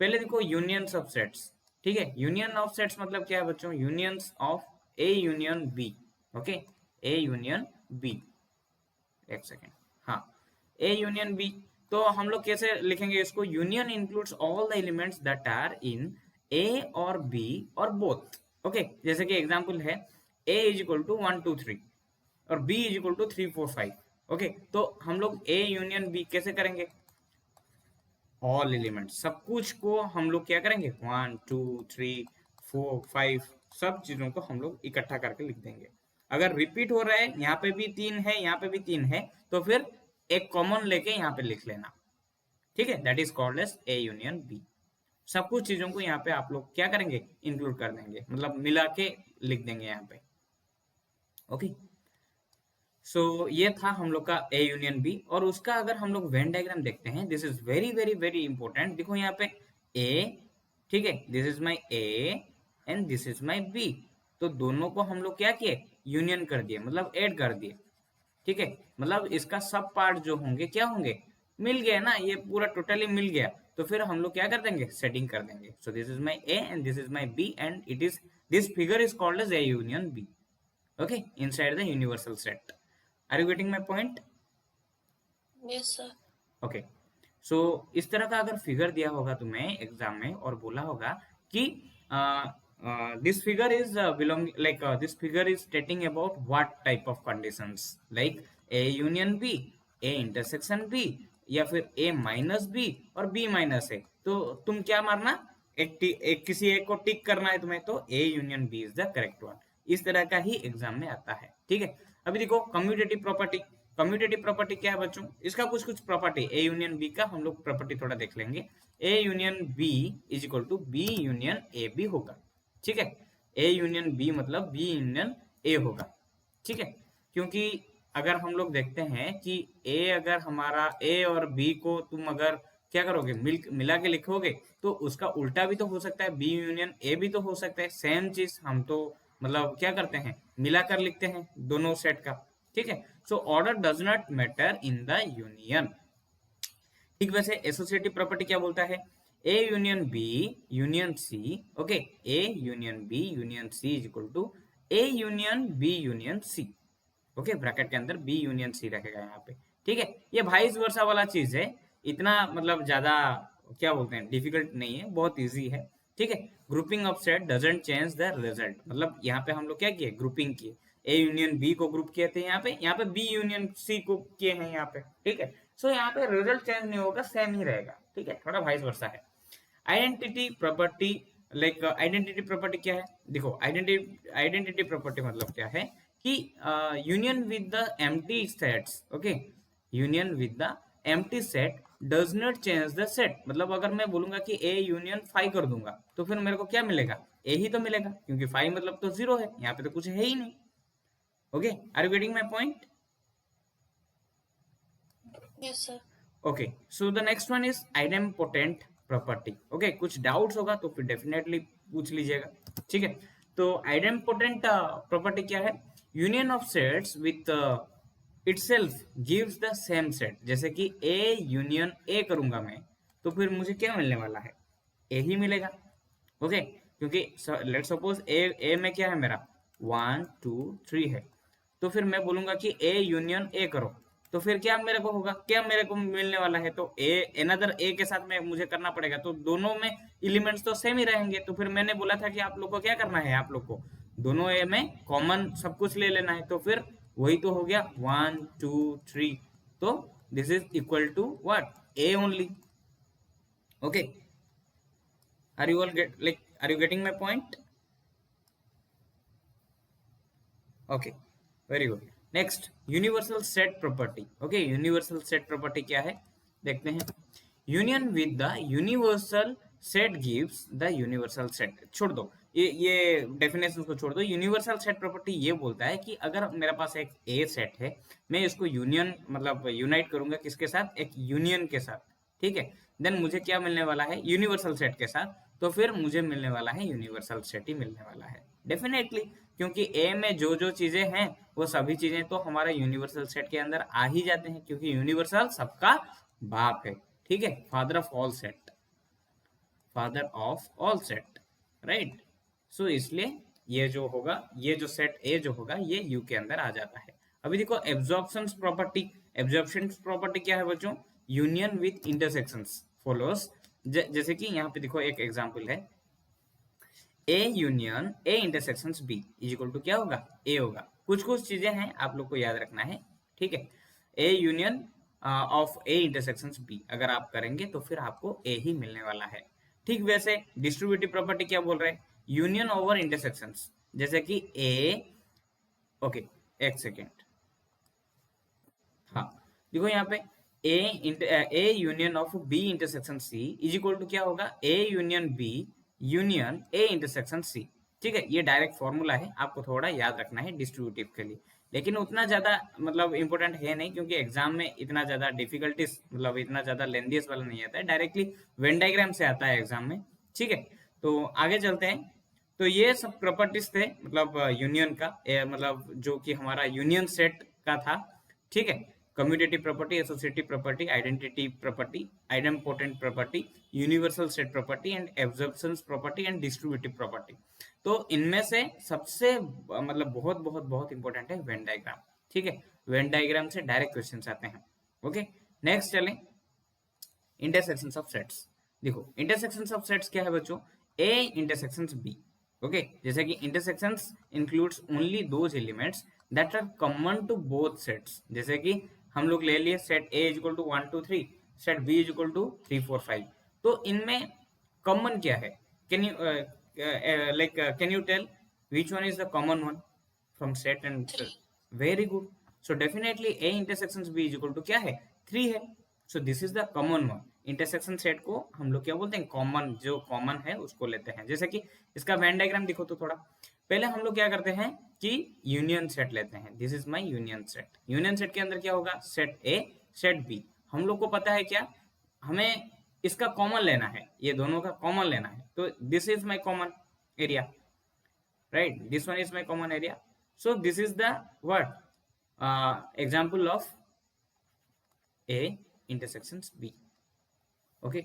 A: पहले देखो यूनियंस ऑफ सेट्स। ठीक है, यूनियन ऑफ सेट्स मतलब क्या है बच्चों, unions of A union B. Okay, A union B, एक सेकेंड, हाँ, ए यूनियन बी। तो हम लोग कैसे लिखेंगे इसको, union includes all the elements that are in A और बी और बोथ। ओके, जैसे कि एग्जांपल है ए इज इक्वल टू 1 2 3 और B is equal to 3 4 5। Okay, तो हम लोग ए यूनियन बी कैसे करेंगे, ऑल एलिमेंट्स, सब कुछ को हम लोग क्या करेंगे, 1 2 3 4 5 सब चीजों को हम लोग इकट्ठा करके लिख देंगे। अगर रिपीट हो रहा है, यहाँ पे भी 3 है, यहाँ पे भी 3 है, तो फिर एक कॉमन लेके यहाँ पे लिख लेना। ठीक है, that is called as A union B. सब कुछ चीजों को यहाँ पे आप लोग क्या करेंगे, इंक्लूड कर देंगे, मतलब मिला के लिख देंगे यहाँ पे। ओके, सो ये था हम लोग का ए यूनियन बी। और उसका अगर हम लोग वेन डायग्राम देखते हैं, this is very very very important. देखो यहाँ पे ए, ठीक है, this is my A and this is my B. तो दोनों को हम लोग क्या किए, यूनियन कर दिए, मतलब ऐड कर दिए। ठीक है, मतलब इसका सब पार्ट जो होंगे क्या होंगे, मिल गया ना, ये पूरा टोटली मिल गया। तो फिर हम लोग क्या कर देंगे, सेटिंग कर देंगे। So this is my A and this is my B and it is, this figure is called as A union B. Okay, inside the universal set. Are you getting my point?
B: Yes, sir.
A: Okay, so इस तरह का अगर figure दिया होगा तुम्हें exam में और बोला होगा कि this figure is belong like this figure is stating about what type of conditions, like A union B, A intersection B, या फिर ए माइनस बी और बी माइनस ए, तो तुम क्या मारना, एक किसी एक को टिक करना है तुम्हें, तो A union B is the correct one. इस तरह का ही एग्जाम में आता है। ठीक है, अभी देखो कम्यूटेटिव प्रॉपर्टी। कम्यूटेटिव प्रॉपर्टी क्या है बच्चों, इसका कुछ कुछ प्रॉपर्टी ए यूनियन बी का हम लोग प्रॉपर्टी थोड़ा देख लेंगे। A union B is equal to B union A B होगा। ठीक है, ए यूनियन बी मतलब बी यूनियन ए होगा। ठीक है, क्योंकि अगर हम लोग देखते हैं कि ए अगर हमारा ए और बी को तुम अगर क्या करोगे, मिला के लिखोगे, तो उसका उल्टा भी तो हो सकता है, बी यूनियन ए भी तो हो सकता है। सेम चीज हम तो मतलब क्या करते हैं, मिलाकर लिखते हैं दोनों सेट का। ठीक है, so order does not matter in the union. ठीक, वैसे एसोसिएटिव प्रॉपर्टी क्या बोलता है, A union B union C. Okay, A union B union C is equal to A union B union C. Okay, bracket के अंदर B union सी रखेगा यहाँ पे। ठीक है, ये वाइस वर्सा वाला चीज है, इतना मतलब ज्यादा क्या बोलते हैं, डिफिकल्ट नहीं है, बहुत इजी है। ठीक है, grouping of set doesn't change the result, मतलब यहाँ पे हम लोग क्या किए, ग्रुपिंग किए, ए यूनियन बी को ग्रुप किए थे यहाँ पे बी यूनियन सी को किए हैं यहाँ पे। ठीक है, सो यहाँ पे रिजल्ट चेंज नहीं होगा, सेम ही रहेगा। ठीक है, थोड़ा वाइस वर्सा है। Identity property, like identity property क्या है, देखो आइडेंटिटी प्रॉपर्टी मतलब क्या है कि union with the empty sets. Okay, union with the empty set does not change the set, मतलब अगर मैं बोलूंगा कि ए यूनियन 5 कर दूंगा, तो फिर मेरे को क्या मिलेगा, ए ही तो मिलेगा, क्योंकि 5 मतलब तो 0 है, यहाँ पे तो कुछ है ही नहीं। Okay, are you getting my point?
B: Yes, sir.
A: Okay, so the next one is idempotent property. Okay, कुछ डाउट्स होगा तो फिर डेफिनेटली पूछ लीजिएगा। ठीक है, तो आइडेम्पोटेंट प्रॉपर्टी क्या है, union of sets with itself gives the same set. जैसे कि ए यूनियन ए करूंगा मैं, तो फिर मुझे क्या मिलने वाला है, ए ही मिलेगा। ओके, क्योंकि लेट सपोज ए में क्या है मेरा 1 2 3 है, तो फिर मैं बोलूंगा कि ए यूनियन ए करो, तो फिर क्या मेरे को होगा, क्या मेरे को मिलने वाला है, तो ए एनदर ए के साथ में मुझे करना पड़ेगा, तो दोनों में एलिमेंट्स तो सेम ही रहेंगे। तो फिर मैंने बोला था कि आप लोग को क्या करना है, आप लोग को दोनों ए में कॉमन सब कुछ ले लेना है, तो फिर वही तो हो गया 1 2 3, तो this is equal to what, A only. Okay, are you all are you getting my point? Okay, very good. Next, universal set property. Okay, universal set property क्या है देखते हैं। Union with the universal set gives the universal set. छोड़ दो ये definition को छोड़ दो। यूनिवर्सल सेट प्रॉपर्टी ये बोलता है कि अगर मेरे पास एक ए सेट है, मैं इसको यूनियन मतलब यूनाइट करूंगा किसके साथ, एक यूनियन के साथ। ठीक है, देन मुझे क्या मिलने वाला है, यूनिवर्सल सेट के साथ, तो फिर मुझे मिलने वाला है यूनिवर्सल सेट ही मिलने वाला है डेफिनेटली, क्योंकि ए में जो जो चीजें हैं वो सभी चीजें तो हमारा यूनिवर्सल सेट के अंदर आ ही जाते हैं, क्योंकि यूनिवर्सल सबका बाप है, ठीक है, father of all set, father of all set, right. So इसलिए ये जो होगा, ये जो सेट ए जो होगा ये यू के अंदर आ जाता है। अभी देखो एब्जॉर्प्शन प्रॉपर्टी, एब्जॉर्प्शन प्रॉपर्टी क्या है बच्चों, यूनियन विथ इंटरसेक्शंस फॉलोअर्स। जैसे कि यहाँ पे देखो एक एग्जांपल है, A union A intersections B is equal to क्या होगा, ए होगा। कुछ कुछ चीजें हैं आप लोग को याद रखना है, ठीक है। A union of A intersections B अगर आप करेंगे तो फिर आपको ए ही मिलने वाला है। ठीक वैसे डिस्ट्रीब्यूटिव प्रॉपर्टी क्या बोल रहे हैं, यूनियन ओवर इंटरसेक्शंस, जैसे कि ए, ओके एक सेकेंड, हाँ देखो यहाँ पे A union of B intersection C is equal to क्या होगा, A union B union A intersection C, ठीक है। ये डायरेक्ट फॉर्मूला है, आपको थोड़ा याद रखना है डिस्ट्रीब्यूटिव के लिए, लेकिन उतना ज्यादा मतलब इंपॉर्टेंट है नहीं, क्योंकि एग्जाम में इतना ज्यादा डिफिकल्टीज मतलब इतना ज्यादा लेंदियस वाला नहीं आता है, डायरेक्टली वेन डायग्राम से आता है एग्जाम में, ठीक है। तो आगे चलते हैं। तो ये सब प्रॉपर्टीज थे मतलब यूनियन का, मतलब जो कि हमारा यूनियन सेट का था, ठीक है। Commutative property, associative property, identity property, idempotent property, universal set property and absorption property and distributive property. तो इनमें से सबसे मतलब बहुत बहुत बहुत इंपॉर्टेंट है वेन डायग्राम, ठीक है। वेन डायग्राम से डायरेक्ट क्वेश्चन आते हैं, ओके। नेक्स्ट चलें, इंटरसेक्शंस ऑफ सेट्स। देखो इंटरसेक्शंस ऑफ सेट्स क्या है बच्चों, ए इंटरसेक्शंस बी, ओके। जैसे कि intersections includes only those elements that are common to both sets, जैसे कि हम लोग ले लिए set A is equal to 1 2 3, set B is equal to 3 4 5। तो इनमें कॉमन क्या है, can you like can you tell which one is the common one from set and, very good. So definitely A intersections B is equal to क्या है, 3 है। So this is the common one. Intersection set को हम लोग क्या बोलते हैं, common, जो कॉमन है उसको लेते हैं। जैसे कि इसका वेन डायग्राम देखो तो थोड़ा, पहले हम लोग क्या करते हैं कि यूनियन सेट लेते हैं, this is my union set. Union set के अंदर क्या होगा, सेट ए सेट बी, हम लोग को पता है क्या, हमें इसका कॉमन लेना है, ये दोनों का कॉमन लेना है। तो this is my common area, right, this one is my common area. So this is the what example of A intersections B, okay.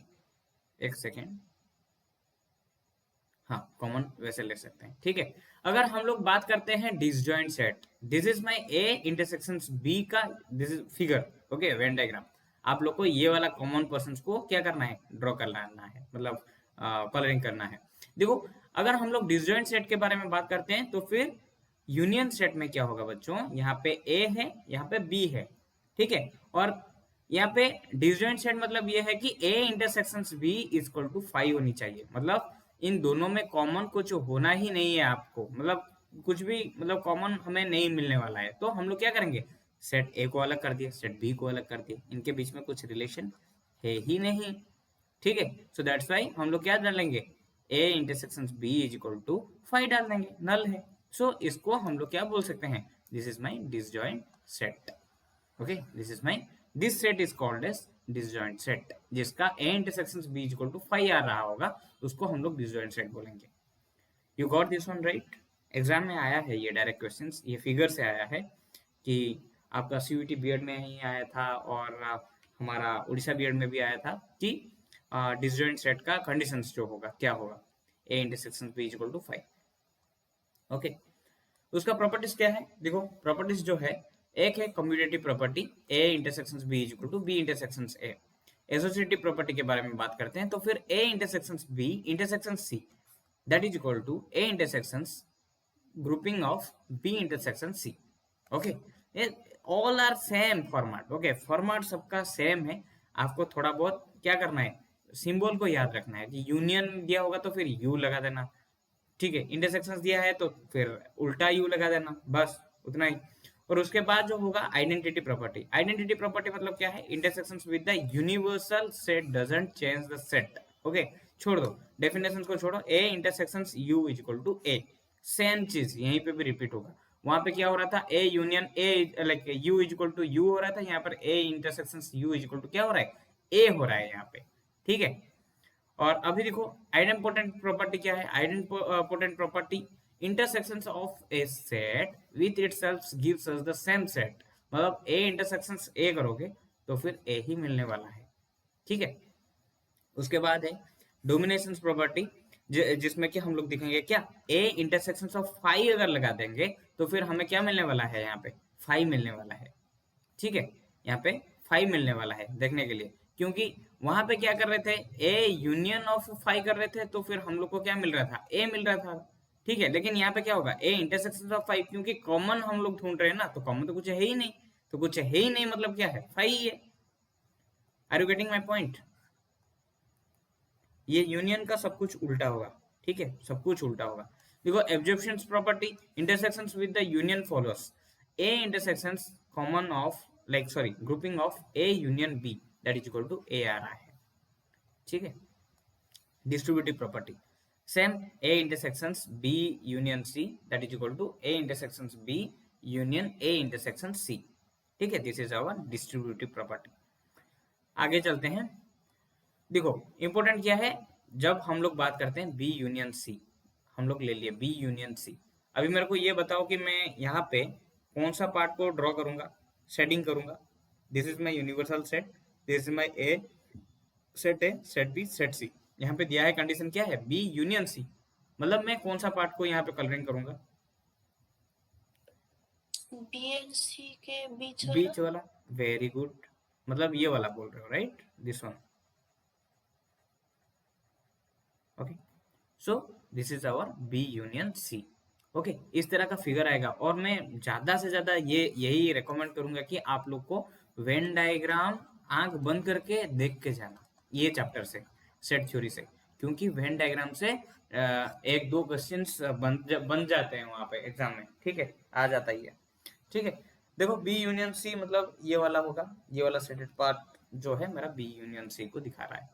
A: एक सेकेंड, हाँ कॉमन वैसे ले सकते हैं, ठीक है। अगर हम लोग बात करते हैं disjoint set, this is my A intersections B का this is figure, okay, Venn diagram. आप लोग को ये वाला कॉमन पर्संस को क्या करना है, ड्रॉ करना है, मतलब कलरिंग करना है। देखो अगर हम लोग डिसजॉइंट सेट के बारे में बात करते हैं तो फिर यूनियन सेट में क्या होगा बच्चों, यहाँ पे ए है, यहाँ पे बी है, ठीक है। और यहाँ पे डिसजॉइंट सेट मतलब ये है कि A intersections B is equal to 5 होनी चाहिए, मतलब इन दोनों में कॉमन कुछ होना ही नहीं है आपको, मतलब कुछ भी मतलब कॉमन हमें नहीं मिलने वाला है। तो हम लोग क्या करेंगे, सेट ए को अलग कर दिया, सेट बी को अलग कर दिया, इनके बीच में कुछ रिलेशन है ही नहीं, ठीक है। सो दैट्स वाई हम लोग क्या डालेंगे, A intersection B is equal to 5 डाल देंगे, नल है। सो इसको हम लोग क्या बोल सकते हैं, this is my disjoint set, okay. This is my, this set is called as disjoint set, जिसका A intersection B equal to 5 आ रहा होगा उसको हम लोग डिसजॉइंट सेट बोलेंगे। You got this one right. Exam में आया है ये डायरेक्ट क्वेश्चंस, ये फिगर से आया है कि आपका सीयूटी बीएड में ही आया था और हमारा उड़ीसा बीएड में भी आया था कि डिसजॉइंट सेट का कंडीशंस जो होगा क्या होगा, A intersection B equal to 5, okay. उसका प्रॉपर्टीज क्या है, देखो प्रॉपर्टीज जो है, एक है commutative property, A intersections B is equal to B intersections A. Associative property के बारे में बात करते हैं तो फिर A intersections B intersections C that is equal to A intersections grouping of B intersection C, okay. All are same format, okay, format सबका same है। आपको थोड़ा बहुत क्या करना है, सिंबल को याद रखना है कि यूनियन दिया होगा तो फिर यू लगा देना, ठीक है। इंटरसेक्शंस दिया है तो फिर उल्टा यू लगा देना, बस उतना ही। और उसके बाद जो होगा आइडेंटिटी प्रॉपर्टी, आइडेंटिटी प्रॉपर्टी मतलब क्या है, intersections with the universal set doesn't change the set, okay. छोड़ दो डेफिनेशन को, छोड़ो, A intersections U is equal to A, same चीज यहीं पे भी रिपीट होगा। वहां पे क्या हो रहा था, A union A like U is equal to U हो रहा था, यहाँ पर A intersections U is equal to क्या हो रहा है, ए हो रहा है यहाँ पे, ठीक है। और अभी देखो आइडेंपोटेंट प्रॉपर्टी क्या है, idempotent property intersections of a set with itself gives us the same set, मतलब ए इंटरसेक्शंस ए करोगे तो फिर ए ही मिलने वाला है, ठीक है। उसके बाद है डोमिनेशन प्रॉपर्टी, जिसमें कि हम लोग दिखेंगे क्या, ए इंटरसेक्शंस ऑफ फाई अगर लगा देंगे तो फिर हमें क्या मिलने वाला है, यहाँ पे फाई मिलने वाला है, ठीक है। यहाँ पे फाइव मिलने वाला है देखने के लिए, क्योंकि वहां पे क्या कर रहे थे, ए यूनियन ऑफ फाइव कर रहे थे, तो फिर हम लोग को क्या मिल रहा था, ए मिल रहा था, ठीक है। लेकिन यहाँ पे क्या होगा, ए इंटरसेक्शन ऑफ फाइव, क्योंकि कॉमन हम लोग ढूंढ रहे हैं ना, तो कॉमन तो कुछ है ही नहीं, तो कुछ है ही नहीं मतलब क्या है, फाइव ही है। Are you getting my point? ये यूनियन का सब कुछ उल्टा होगा, ठीक है, सब कुछ उल्टा होगा। देखो absorption property, intersections with the union followers A intersections common of like sorry grouping of A union B that is equal to A आ रहा है, ठीक है। Distributive property same, A intersections B union C that is equal to A intersections B union A intersection C, ठीक है। This is our distributive property. आगे चलते हैं। देखो इंपॉर्टेंट क्या है, जब हम लोग बात करते हैं बी यूनियन सी, हम लोग ले लिए बी यूनियन सी। अभी मेरे को ये बताओ कि मैं यहाँ पे कौन सा पार्ट को ड्रॉ करूंगा, शेडिंग करूंगा। This is my universal set, this is my A set B set C. यहाँ पे दिया है कंडीशन क्या है, बी यूनियन सी, मतलब मैं कौन सा पार्ट को यहाँ पे कलरिंग करूंगा,
B: बी एंड सी के
A: बीच वाला, वेरी गुड, मतलब ये वाला बोल रहे हो right, this one, okay. So this is our B union C, okay. इस तरह का फिगर आएगा, और मैं ज्यादा से ज्यादा ये यही रेकमेंड करूंगा कि आप लोग को वेन डायग्राम आंख बंद करके देख के जाना ये चैप्टर से, सेट थ्योरी से, क्योंकि वेन डायग्राम से एक दो क्वेश्चंस बन जाते हैं वहां पे एग्जाम में, ठीक है, आ जाता ही है, ठीक है। देखो बी यूनियन सी मतलब ये वाला होगा, ये वाला सेटेड पार्ट जो है मेरा बी यूनियन सी को दिखा रहा है,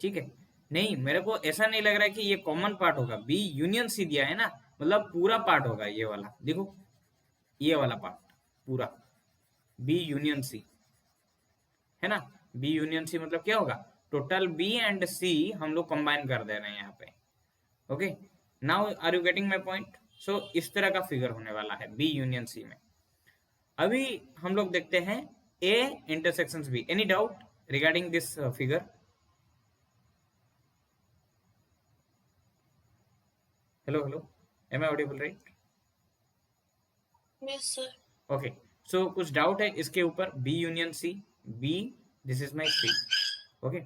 A: ठीक है। नहीं मेरे को ऐसा नहीं लग रहा है कि ये कॉमन पार्ट होगा, बी यूनियन सी दिया है ना, मतलब पूरा पार्ट होगा ये वाला, देखो ये वाला पार्ट पूरा बी यूनियन सी है ना। बी यूनियन सी मतलब क्या होगा, टोटल बी एंड सी हम लोग कंबाइन कर दे रहे हैं यहाँ पे, okay. Now are you getting my point? So इस तरह का फिगर होने वाला है बी यूनियन सी में। अभी हम लोग देखते हैं A intersections B. Any doubt regarding this figure? Hello hello, am I audible right?
B: Yes sir.
A: Okay, so कुछ डाउट है इसके ऊपर, B union C, B this is my C, okay.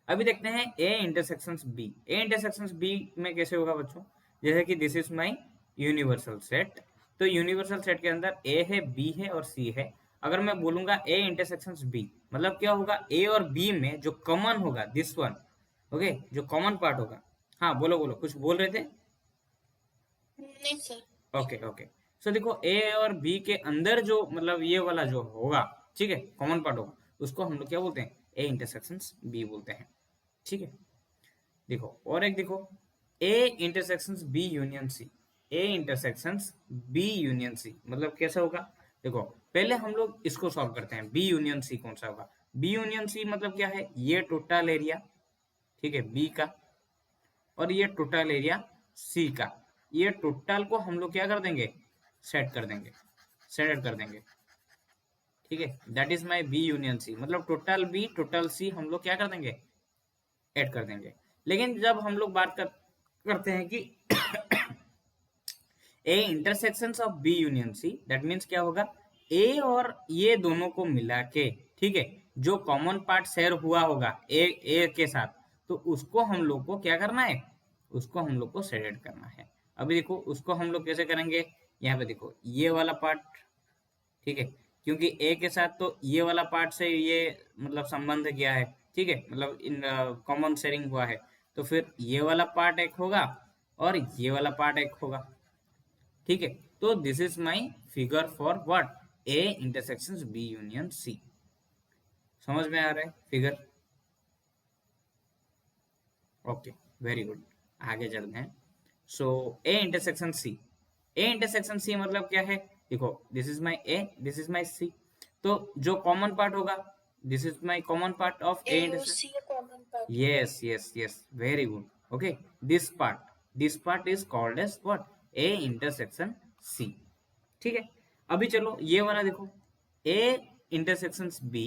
A: अभी देखते हैं A intersections B. A intersections B में कैसे होगा बच्चों, जैसे कि this is my universal set, तो यूनिवर्सल सेट के अंदर ए है, बी है और सी है। अगर मैं बोलूंगा ए इंटरसेक्शंस बी, मतलब क्या होगा, ए और बी में जो कॉमन होगा दिस वन, ओके, जो कॉमन पार्ट होगा। हाँ बोलो बोलो, कुछ बोल रहे थे?
B: नहीं सर।
A: ओके ओके, सो देखो ए और बी के अंदर जो मतलब ये वाला जो होगा, ठीक है, कॉमन पार्ट होगा, उसको हम लोग क्या बोलते हैं, ए इंटरसेक्शंस बी बोलते हैं, ठीक है। देखो और एक देखो, ए इंटरसेक्शंस बी यूनियन सी, ए इंटरसेक्शंस बी यूनियन सी मतलब कैसा होगा। देखो पहले हम लोग इसको सॉल्व करते हैं, बी यूनियन सी कौन सा होगा, बी यूनियन सी मतलब क्या है, ये टोटल एरिया, ठीक है, बी का, और ये टोटल एरिया सी का, ये टोटल को हम लोग क्या कर देंगे, सेट कर देंगे, सेट कर देंगे, ठीक है। That is my B union C, मतलब टोटल बी टोटल सी हम लोग क्या कर देंगे, ऐड कर देंगे। लेकिन जब हम लोग बात करते हैं कि A intersections of B union C, that means क्या होगा, ए और ये दोनों को मिला के, ठीक है, जो कॉमन पार्ट शेयर हुआ होगा ए के साथ, तो उसको हम लोग को क्या करना है, उसको हम लोग को सेड करना है। अभी देखो उसको हम लोग कैसे करेंगे, यहाँ पे देखो ये वाला पार्ट, ठीक है, क्योंकि ए के साथ तो ये वाला पार्ट से ये मतलब संबंध किया है, ठीक है, मतलब इन कॉमन शेयरिंग हुआ है, तो फिर ये वाला पार्ट एक होगा और ये वाला पार्ट एक होगा, ठीक है। तो this is my figure for what, A intersections B union C. समझ में आ रहा है फिगर? ओके वेरी गुड, आगे चलते हैं। सो ए इंटरसेक्शन सी, ए इंटरसेक्शन सी मतलब क्या है, देखो this is my A, this is my C, तो जो कॉमन पार्ट होगा, this is my common part of A
B: A और
A: intersection,
B: C common
A: Yes, yes, yes. Very good. Okay. This part is called as what? A intersection C. ठीक है. अभी चलो ये वाला देखो. A intersections B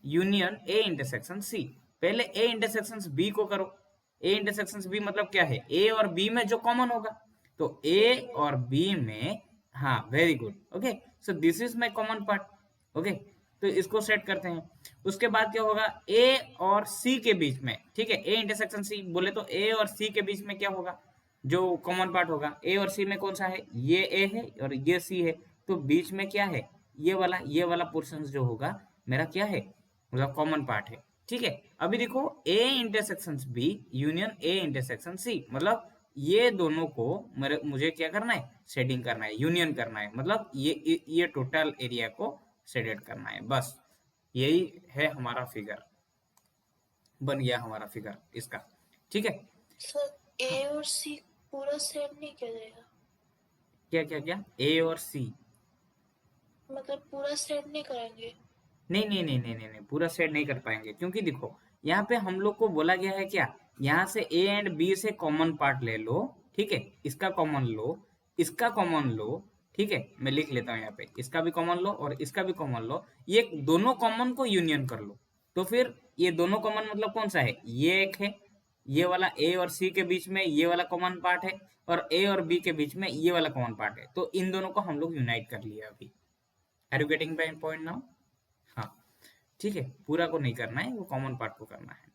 A: union A intersection C. पहले A intersections B को करो. A intersections B मतलब क्या है? A और B में जो कॉमन होगा. तो A और B में, हाँ, very good. Okay. So this is my common part. Okay. तो इसको सेट करते हैं. उसके बाद क्या होगा? ए और सी के बीच में, ठीक है, ए इंटरसेक्शन सी बोले तो ए और सी के बीच में क्या होगा? जो कॉमन पार्ट होगा ए और सी में कौन सा है? ये ए है और ये सी है. तो बीच में क्या है? ये वाला पोर्शन जो होगा मेरा क्या है? मतलब कॉमन पार्ट है. ठीक है. अभी देखो A intersection B union A intersection C, मतलब ये दोनों को मुझे क्या करना है? शेडिंग करना है, यूनियन करना है. मतलब ये टोटल एरिया को शेडेड करना है. बस यही है हमारा फिगर. बन गया हमारा फिगर इसका. ठीक है.
B: सर ए और सी पूरा सेट नहीं किया जाएगा,
A: क्या क्या क्या? ए और सी?
B: मतलब पूरा सेट नहीं करेंगे?
A: नहीं नहीं नहीं नहीं नहीं नहीं, पूरा सेट नहीं कर पाएंगे क्योंकि देखो यहाँ पे हम लोग को बोला गया है क्या? यहाँ से ए एंड बी से कॉमन पार्ट ले लो. ठीक है. इसका कॉमन लो, इसका कॉमन लो. ठीक है. मैं लिख लेता हूँ यहाँ पे, इसका भी कॉमन लो और इसका भी कॉमन लो. ये दोनों कॉमन को यूनियन कर लो. तो फिर ये दोनों कॉमन मतलब कौन सा है? ये एक है, ये वाला ए और सी के बीच में ये वाला कॉमन पार्ट है, और ए और बी के बीच में ये वाला कॉमन पार्ट है. तो इन दोनों को हम लोग यूनाइट कर लिया अभी. Are you getting my point now? हाँ. ठीक है. पूरा को नहीं करना है, वो कॉमन पार्ट को करना है.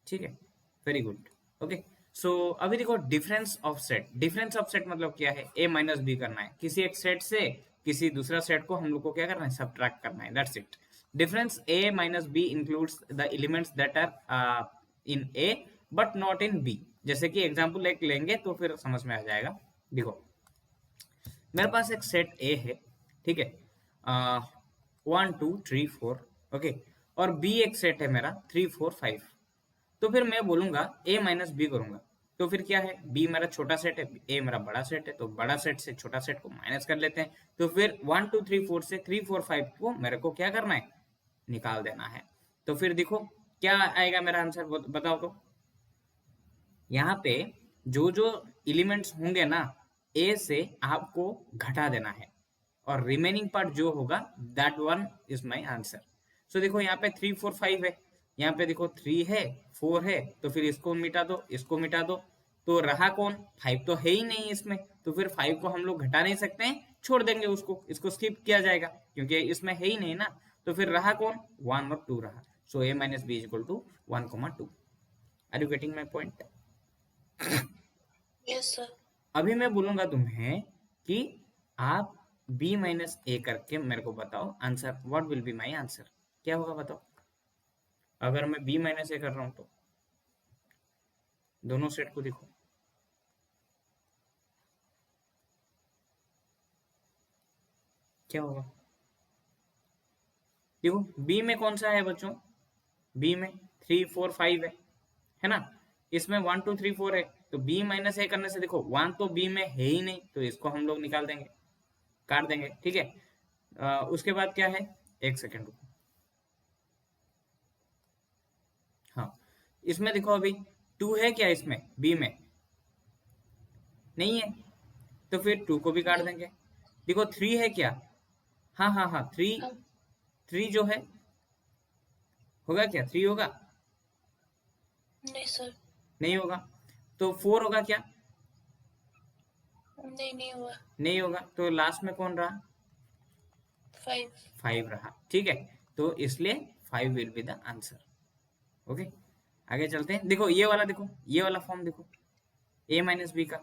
A: ठीक है. Very good. ओके. सो अभी देखो difference of set. Difference of set मतलब क्या है? ए माइनस बी करना है. किसी एक सेट से किसी दूसरा सेट को हम लोग को क्या करना है? सब्ट्रैक्ट करना है. That's it. Difference A minus B includes the elements that are in A but not in B. जैसे कि एग्जांपल एक लेंगे तो फिर समझ में आ जाएगा. देखो मेरे पास एक सेट ए है. ठीक है. 1 2 3 4. ओके. और बी एक सेट है मेरा 3 4 5. तो फिर मैं बोलूंगा ए माइनस बी करूंगा. तो फिर क्या है? बी मेरा छोटा सेट है, ए मेरा बड़ा सेट है. तो बड़ा सेट से छोटा सेट को माइनस कर लेते हैं. तो फिर 1 2 3 4 से 3 4 5 को मेरे को क्या करना है? निकाल देना है. तो फिर देखो क्या आएगा मेरा आंसर, बताओ तो. यहाँ पे जो जो एलिमेंट्स होंगे ना, ए से आपको घटा देना है, और रिमेनिंग पार्ट जो होगा that one is my answer. So देखो यहाँ पे 3 4 5 है. यहाँ पे देखो 3 है, 4 है. तो फिर इसको मिटा दो, इसको मिटा दो. तो रहा कौन? 5 तो है ही नहीं इसमें. तो फिर 5 को हम लोग घटा नहीं सकते हैं, छोड़ देंगे उसको. इसको स्किप किया जाएगा क्योंकि इसमें है ही नहीं ना. तो फिर रहा कौन? 1 और 2 रहा. So A minus B equal to 1 2. Are you getting my point?
B: Yes sir.
A: अभी मैं बोलूंगा तुम्हें कि आप b माइनस ए करके मेरे को बताओ answer. What will be my answer? क्या होगा बताओ? अगर मैं b माइनस ए कर रहा हूं तो दोनों सेट को देखो, क्या होगा? देखो b में कौन सा है बच्चों? b में 3 4 5 है ना. इसमें 1 2 3 4 है. तो b माइनस ए करने से देखो 1 तो b में है ही नहीं, तो इसको हम लोग निकाल देंगे, काट देंगे. ठीक है. उसके बाद क्या है? एक सेकेंड रुको. हाँ. इसमें देखो अभी 2 है क्या? इसमें b में नहीं है. तो फिर 2 को भी काट देंगे. देखो 3 है क्या? हाँ हाँ हाँ, 3 जो है होगा क्या? 3 होगा?
B: नहीं सर.
A: नहीं होगा. तो 4 होगा क्या?
B: नहीं हुआ.
A: नहीं होगा. तो लास्ट में कौन रहा?
B: 5.
A: 5 रहा. ठीक है. तो इसलिए 5 will be the answer. Okay. आगे चलते हैं. देखो ये वाला, देखो ये वाला फॉर्म देखो, a माइनस बी का.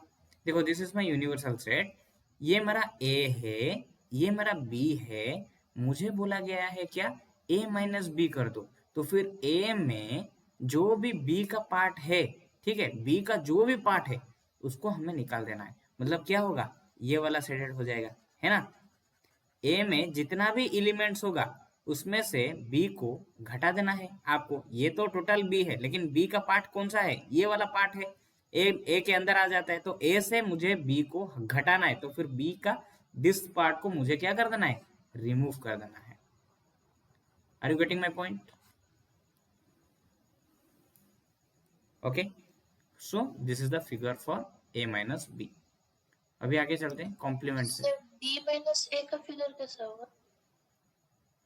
A: देखो this is my universal set. ये मेरा a है, ये मेरा b है. मुझे बोला गया है क्या? a माइनस बी कर दो. तो फिर a में जो भी b का पार्ट है, ठीक है, b का जो भी पार्ट है उसको हमें निकाल देना है. मतलब क्या होगा? ये वाला सेटेड हो जाएगा, है ना. a में जितना भी एलिमेंट्स होगा उसमें से b को घटा देना है आपको. ये तो टोटल b है, लेकिन b का पार्ट कौन सा है? ये वाला पार्ट है. a के अंदर आ जाता है, तो a से मुझे b को घटाना है. तो फिर b का दिस पार्ट को मुझे क्या कर देना है? रिमूव कर देना है. Are you getting my point? Okay, so this is the figure for a minus B. अभी आगे चलते हैं कॉम्प्लीमेंट से।
B: सर बी माइनस ए का फिगर कैसा होगा?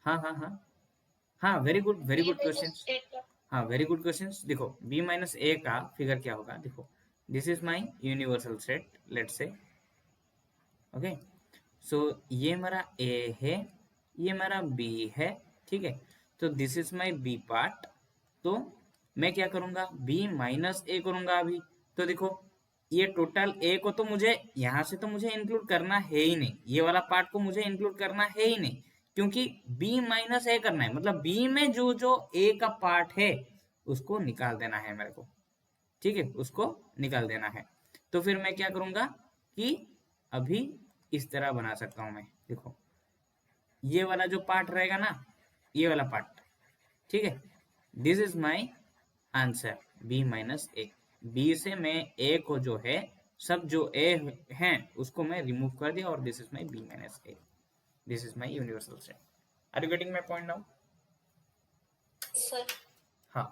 A: हाँ हाँ हाँ हाँ, very
B: B
A: good question.
B: Minus A का।
A: हाँ, वेरी गुड क्वेश्चन। देखो b माइनस ए का फिगर क्या होगा, देखो this is my universal set, let say. Okay, so ये मेरा a है, ये मेरा b है, ठीक है। तो this is my b part. तो मैं क्या करूंगा, b माइनस ए करूंगा अभी। तो देखो ये टोटल a को तो मुझे यहाँ से तो मुझे इंक्लूड करना है ही नहीं, ये वाला पार्ट को मुझे इंक्लूड करना है ही नहीं, क्योंकि b माइनस ए करना है, मतलब b में जो जो a का पार्ट है उसको निकाल देना है मेरे को, ठीक है, उसको निकाल देना है। तो फिर मैं क्या करूंगा कि अभी इस तरह बना सकता हूं मैं, देखो ये वाला जो पार्ट रहेगा ना, ये वाला पार्ट, ठीक है, this is my answer b minus A. बी से मैं ए को जो है, सब जो ए हैं उसको मैं रिमूव कर दिया, और this is my b minus A, this is my universal set. Are you getting my point now?
B: Sir
A: हाँ,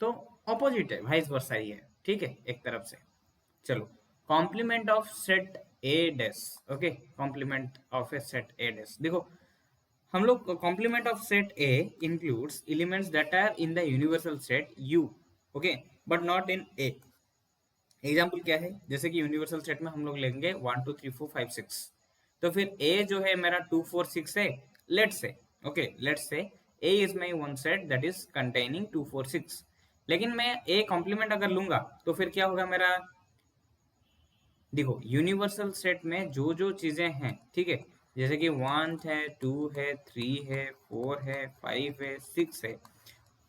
A: तो ऑपोजिट है, वाइस वर्सा ही है, ठीक है, एक तरफ से। चलो, complement of set A dash. Okay, complement of a set A dash, देखो हम लोग complement of set A includes elements that are in the universal set U, okay, but not in A. Example क्या है, जैसे कि universal set में हम लोग लेंगे 1 2 3 4 5 6, तो फिर a जो है मेरा 2 4 6 है, लेट से, ओके लेट से a is my one set that is containing 2 4 6। लेकिन मैं a कॉम्प्लीमेंट अगर लूंगा तो फिर क्या होगा मेरा, देखो यूनिवर्सल सेट में जो जो चीजें हैं, ठीक है, जैसे कि 1 है, 2 है, 3 है, 4 है, 5 है, 6 है,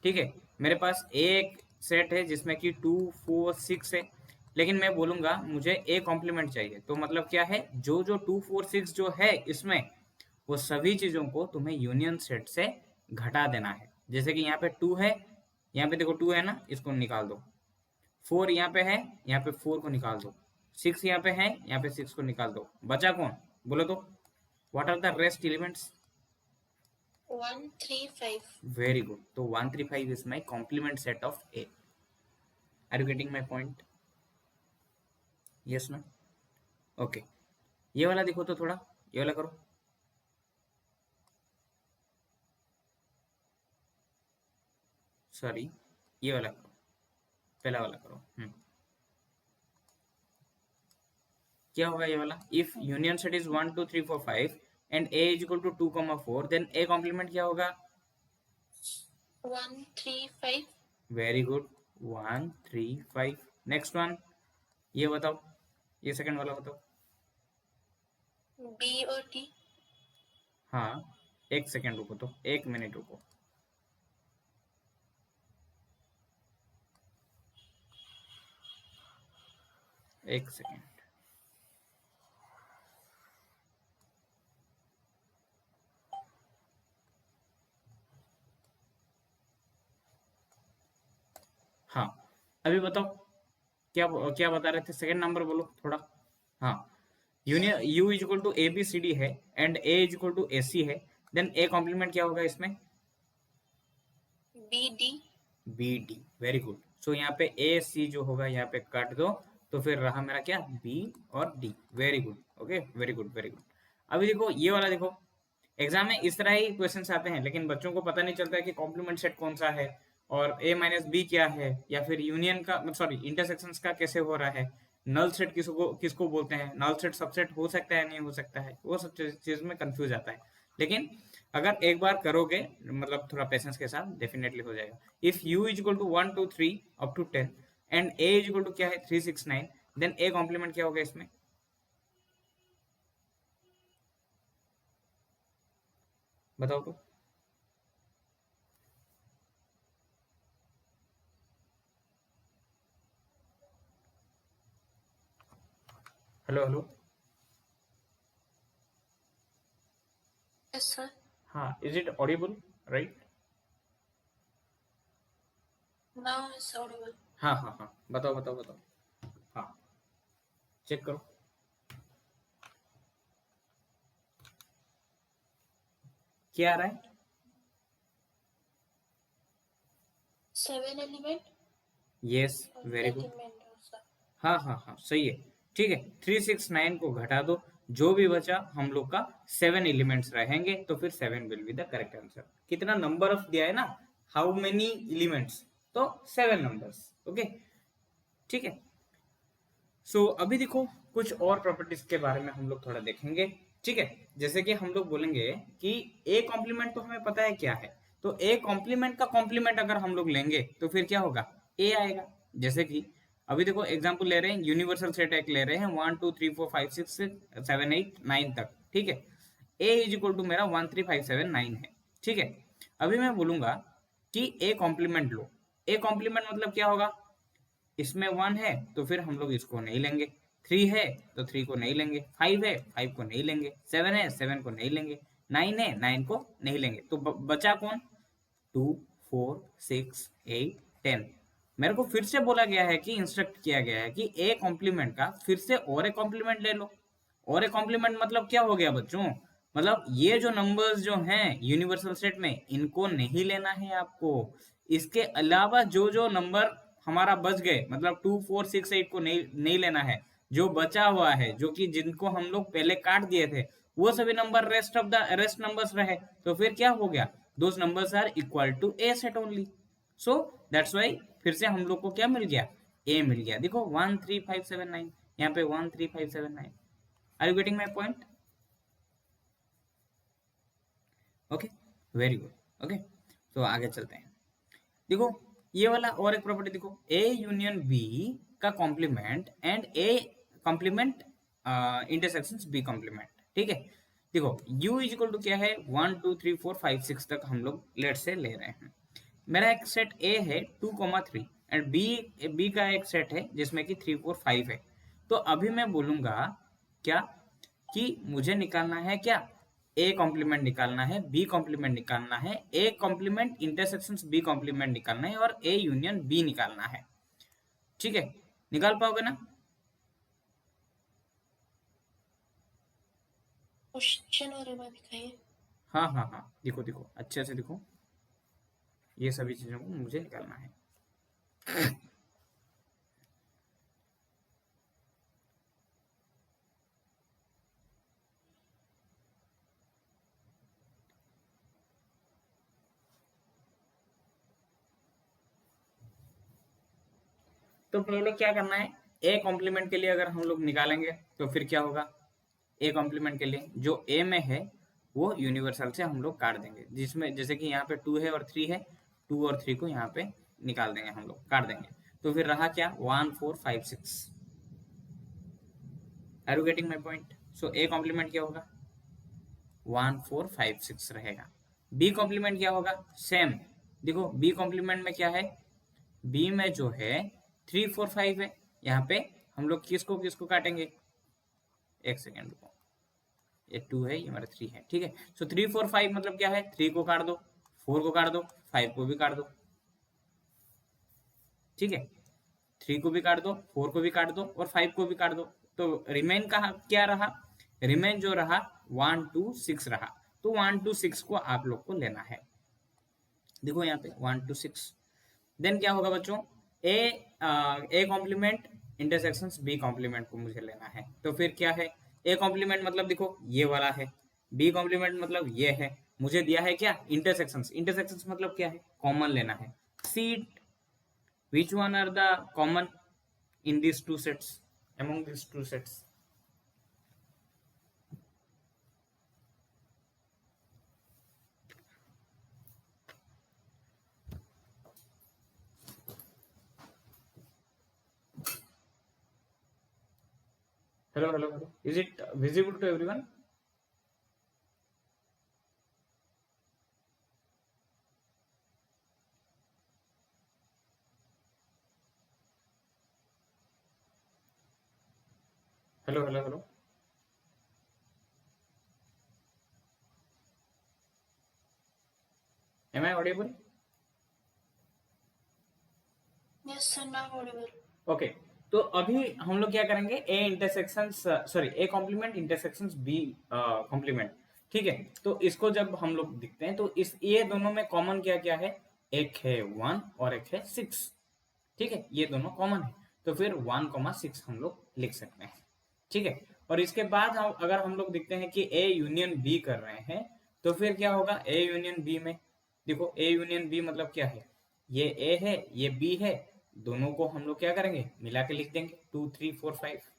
A: ठीक है, मेरे पास एक सेट है जिसमें कि 2 4 6 है, लेकिन मैं बोलूंगा मुझे ए कॉम्प्लीमेंट चाहिए, तो मतलब क्या है, जो जो 2 4 6 जो है इसमें, वो सभी चीजों को तुम्हें यूनियन सेट से घटा देना है। जैसे कि यहाँ पे 2 है, यहाँ पे देखो 2 है ना, इसको निकाल दो। 4 यहाँ पे है, यहाँ पे 4 को निकाल दो। 6 यहाँ पे है, यहाँ पे 6 को निकाल दो। बचा कौन, बोलो तो, what are the rest elements?
B: 1 3 5।
A: Very good, तो 1 3 5 is my complement set of A. Are you getting my point? Yes ना? ओके, ये वाला देखो तो थोड़ा, ये वाला करो। सॉरी, ये वाला करो, पहला वाला करो। क्या होगा ये वाला, if union set is 1 2 3 4 5 and A is equal to 2 4, then A complement क्या होगा?
B: 1 3 5।
A: Very good, 1 3 5। नेक्स्ट वन, ये बताओ, ये सेकंड वाला बताओ।
B: बी और डी।
A: हाँ, एक सेकंड रुको, तो 1 मिनट रुको। एक सेकंड। हाँ, अभी बताओ, क्या क्या बता रहे थे, सेकंड नंबर बोलो थोड़ा। हाँ, union U is equal to A B C D है and A is equal to A C है, देन ए कॉम्प्लीमेंट क्या होगा इसमें?
B: B D.
A: B D, very good. So यहाँ पे ए सी जो होगा यहाँ पे काट दो, तो फिर रहा मेरा क्या, बी और D. Very good, okay, very good very good. अभी देखो ये वाला देखो, एग्जाम में इस तरह ही क्वेश्चंस आते हैं, लेकिन बच्चों को पता नहीं चलता है कि कॉम्प्लीमेंट सेट कौन सा है, और ए माइनस बी क्या है, या फिर यूनियन का, सॉरी इंटरसेक्शंस का कैसे हो रहा है, नल सेट किसको किसको बोलते हैं, नल सेट सबसेट हो सकता है नहीं हो सकता है, वो सब चीज में कंफ्यूज आता है। लेकिन अगर एक बार करोगे, मतलब थोड़ा पेशेंस के साथ, डेफिनेटली हो जाएगा। If U is equal to 1 2 3 up to 10 and A is equal to क्या है 3 6 9, देन ए कॉम्प्लीमेंट क्या होगा इसमें, बताओ तो। Hello hello.
B: Yes sir.
A: हाँ, is it audible, right?
B: Now is audible.
A: हाँ हाँ हाँ, बताओ बताओ बताओ। हाँ, चेक करो, क्या आ रहा है?
B: 7 एलिमेंट।
A: Yes, very good. हाँ हाँ हाँ, सही है। ठीक है, 369 को घटा दो, जो भी बचा हम लोग का 7 एलिमेंट्स रहेंगे, तो फिर 7 will be the correct answer. कितना नंबर ऑफ दिया है ना, हाउ मेनी एलिमेंट्स, तो 7 नंबर्स। ओके, ठीक है। सो अभी देखो कुछ और प्रॉपर्टीज के बारे में हम लोग थोड़ा देखेंगे। ठीक है, जैसे कि हम लोग बोलेंगे कि ए कॉम्प्लीमेंट तो हमें पता है क्या है, तो ए कॉम्प्लीमेंट का कॉम्प्लीमेंट अगर हम लोग लेंगे तो फिर क्या होगा, ए आएगा। जैसे कि अभी देखो एग्जांपल ले रहे हैं, यूनिवर्सल सेट एक ले रहे हैं, 1 2 3 4 5 6 7 8 9 तक। ठीक है, ए इज इक्वल टू मेरा 1 3 5 7 9 है। ठीक है, अभी मैं बोलूंगा कि A complement low. A complement मतलब क्या होगा, इसमें 1 है तो फिर हम लोग इसको नहीं लेंगे, 3 है तो 3 को नहीं लेंगे, 5 है 5 को नहीं लेंगे, 7 है 7 को नहीं लेंगे, 9 है 9 को नहीं लेंगे, तो बचा कौन, 2 4 6 8 10। मेरे को फिर से बोला गया है कि इंस्ट्रक्ट किया गया है कि ए कॉम्प्लीमेंट का फिर से और ए कॉम्प्लीमेंट ले लो। और ए कॉम्प्लीमेंट मतलब क्या हो गया बच्चों, मतलब ये जो नंबर्स जो हैं यूनिवर्सल सेट में, इनको नहीं लेना है आपको। इसके अलावा जो जो नंबर हमारा बच गए, मतलब 2 4 6 8 को नहीं नहीं लेना है, जो बचा हुआ है, जो कि जिनको हम लोग पहले काट दिए थे, वो सभी number rest of the rest numbers रहे, तो फिर क्या हो गया, those numbers are equal to A set only. So that's why फिर से हम लोग को क्या मिल गया, ए मिल गया। देखो 1 3 5 7 9, यहाँ पे 1 3 5 7 9। Are you getting my point? Okay, very good. Okay, तो आगे चलते हैं। देखो ये वाला और एक प्रॉपर्टी देखो, ए यूनियन बी का complement and A complement intersection B complement. ठीक है, देखो u इज इक्वल टू क्या है, 1 2 3 4 5 6 तक हम लोग लेट से ले रहे हैं। मेरा एक सेट ए है 2 3 एंड बी का एक सेट है जिसमें कि 3 4 5 है। तो अभी मैं बोलूंगा क्या, कि मुझे निकालना है क्या, ए कॉम्प्लीमेंट निकालना है, बी कॉम्प्लीमेंट निकालना है, A complement intersection B complement निकालना है, और ए यूनियन बी निकालना है। ठीक है, निकाल पाओगे ना?
B: क्वेश्चन और में दिखाइए।
A: हाँ हाँ हाँ, देखो देखो अच्छे से देखो, ये सभी चीजों को मुझे निकालना है। तो पहले क्या करना है, ए कॉम्प्लीमेंट के लिए अगर हम लोग निकालेंगे तो फिर क्या होगा, ए कॉम्प्लीमेंट के लिए जो ए में है वो यूनिवर्सल से हम लोग काट देंगे, जिसमें जैसे कि यहाँ पे 2 है और 3 है, 2 और 3 को यहाँ पे निकाल देंगे, हम लोग काट देंगे, तो फिर रहा क्या, 1 4 5 6। Are you getting my point? So A complement क्या होगा, 1 4 5 6 रहेगा। बी कॉम्प्लीमेंट क्या होगा, सेम। देखो बी कॉम्प्लीमेंट में क्या है, बी में जो है 3 4 5 है, यहाँ पे हम लोग किसको किसको काटेंगे, एक सेकेंड रुको, ये 2 है, ये हमारा 3 है। ठीक है, सो 3 4 5 मतलब क्या है, 3 को काट दो, 4 को काट दो, 5 को भी काट दो। ठीक है, 3 को भी काट दो, 4 को भी काट दो, और 5 को भी काट दो, तो रिमेन का क्या रहा, रिमेन जो रहा 1 2 6 रहा। तो 1 2 6 को आप लोग को लेना है। देखो यहाँ पे 1 2 6, देन क्या होगा बच्चों, A A complement intersection B complement को मुझे लेना है, तो फिर क्या है, ए कॉम्प्लीमेंट मतलब देखो ये वाला है, बी कॉम्प्लीमेंट मतलब ये है, मुझे दिया है क्या, इंटरसेक्शंस। इंटरसेक्शंस मतलब क्या है, कॉमन लेना है। Seat which one are the common in this two sets, among these two sets? Hello, hello, hello. Is it visible to everyone? Hello, hello, hello. Am I audible?
B: Yes, sir, now audible.
A: Okay, तो अभी हम लोग क्या करेंगे, A intersection sorry A complement intersection B complement. ठीक है, तो इसको जब हम लोग दिखते हैं तो इस ये दोनों में कॉमन क्या क्या है, एक है 1 और एक है 6। ठीक है, ये दोनों कॉमन है, तो फिर 1,6 हम लोग लिख सकते हैं। ठीक है, और इसके बाद हम अगर हम लोग देखते हैं कि ए यूनियन बी कर रहे हैं, तो फिर क्या होगा ए यूनियन बी में। देखो ए यूनियन बी मतलब क्या है, ये ए है ये बी है, दोनों को हम लोग क्या करेंगे मिला के लिख देंगे 2 3 4 5।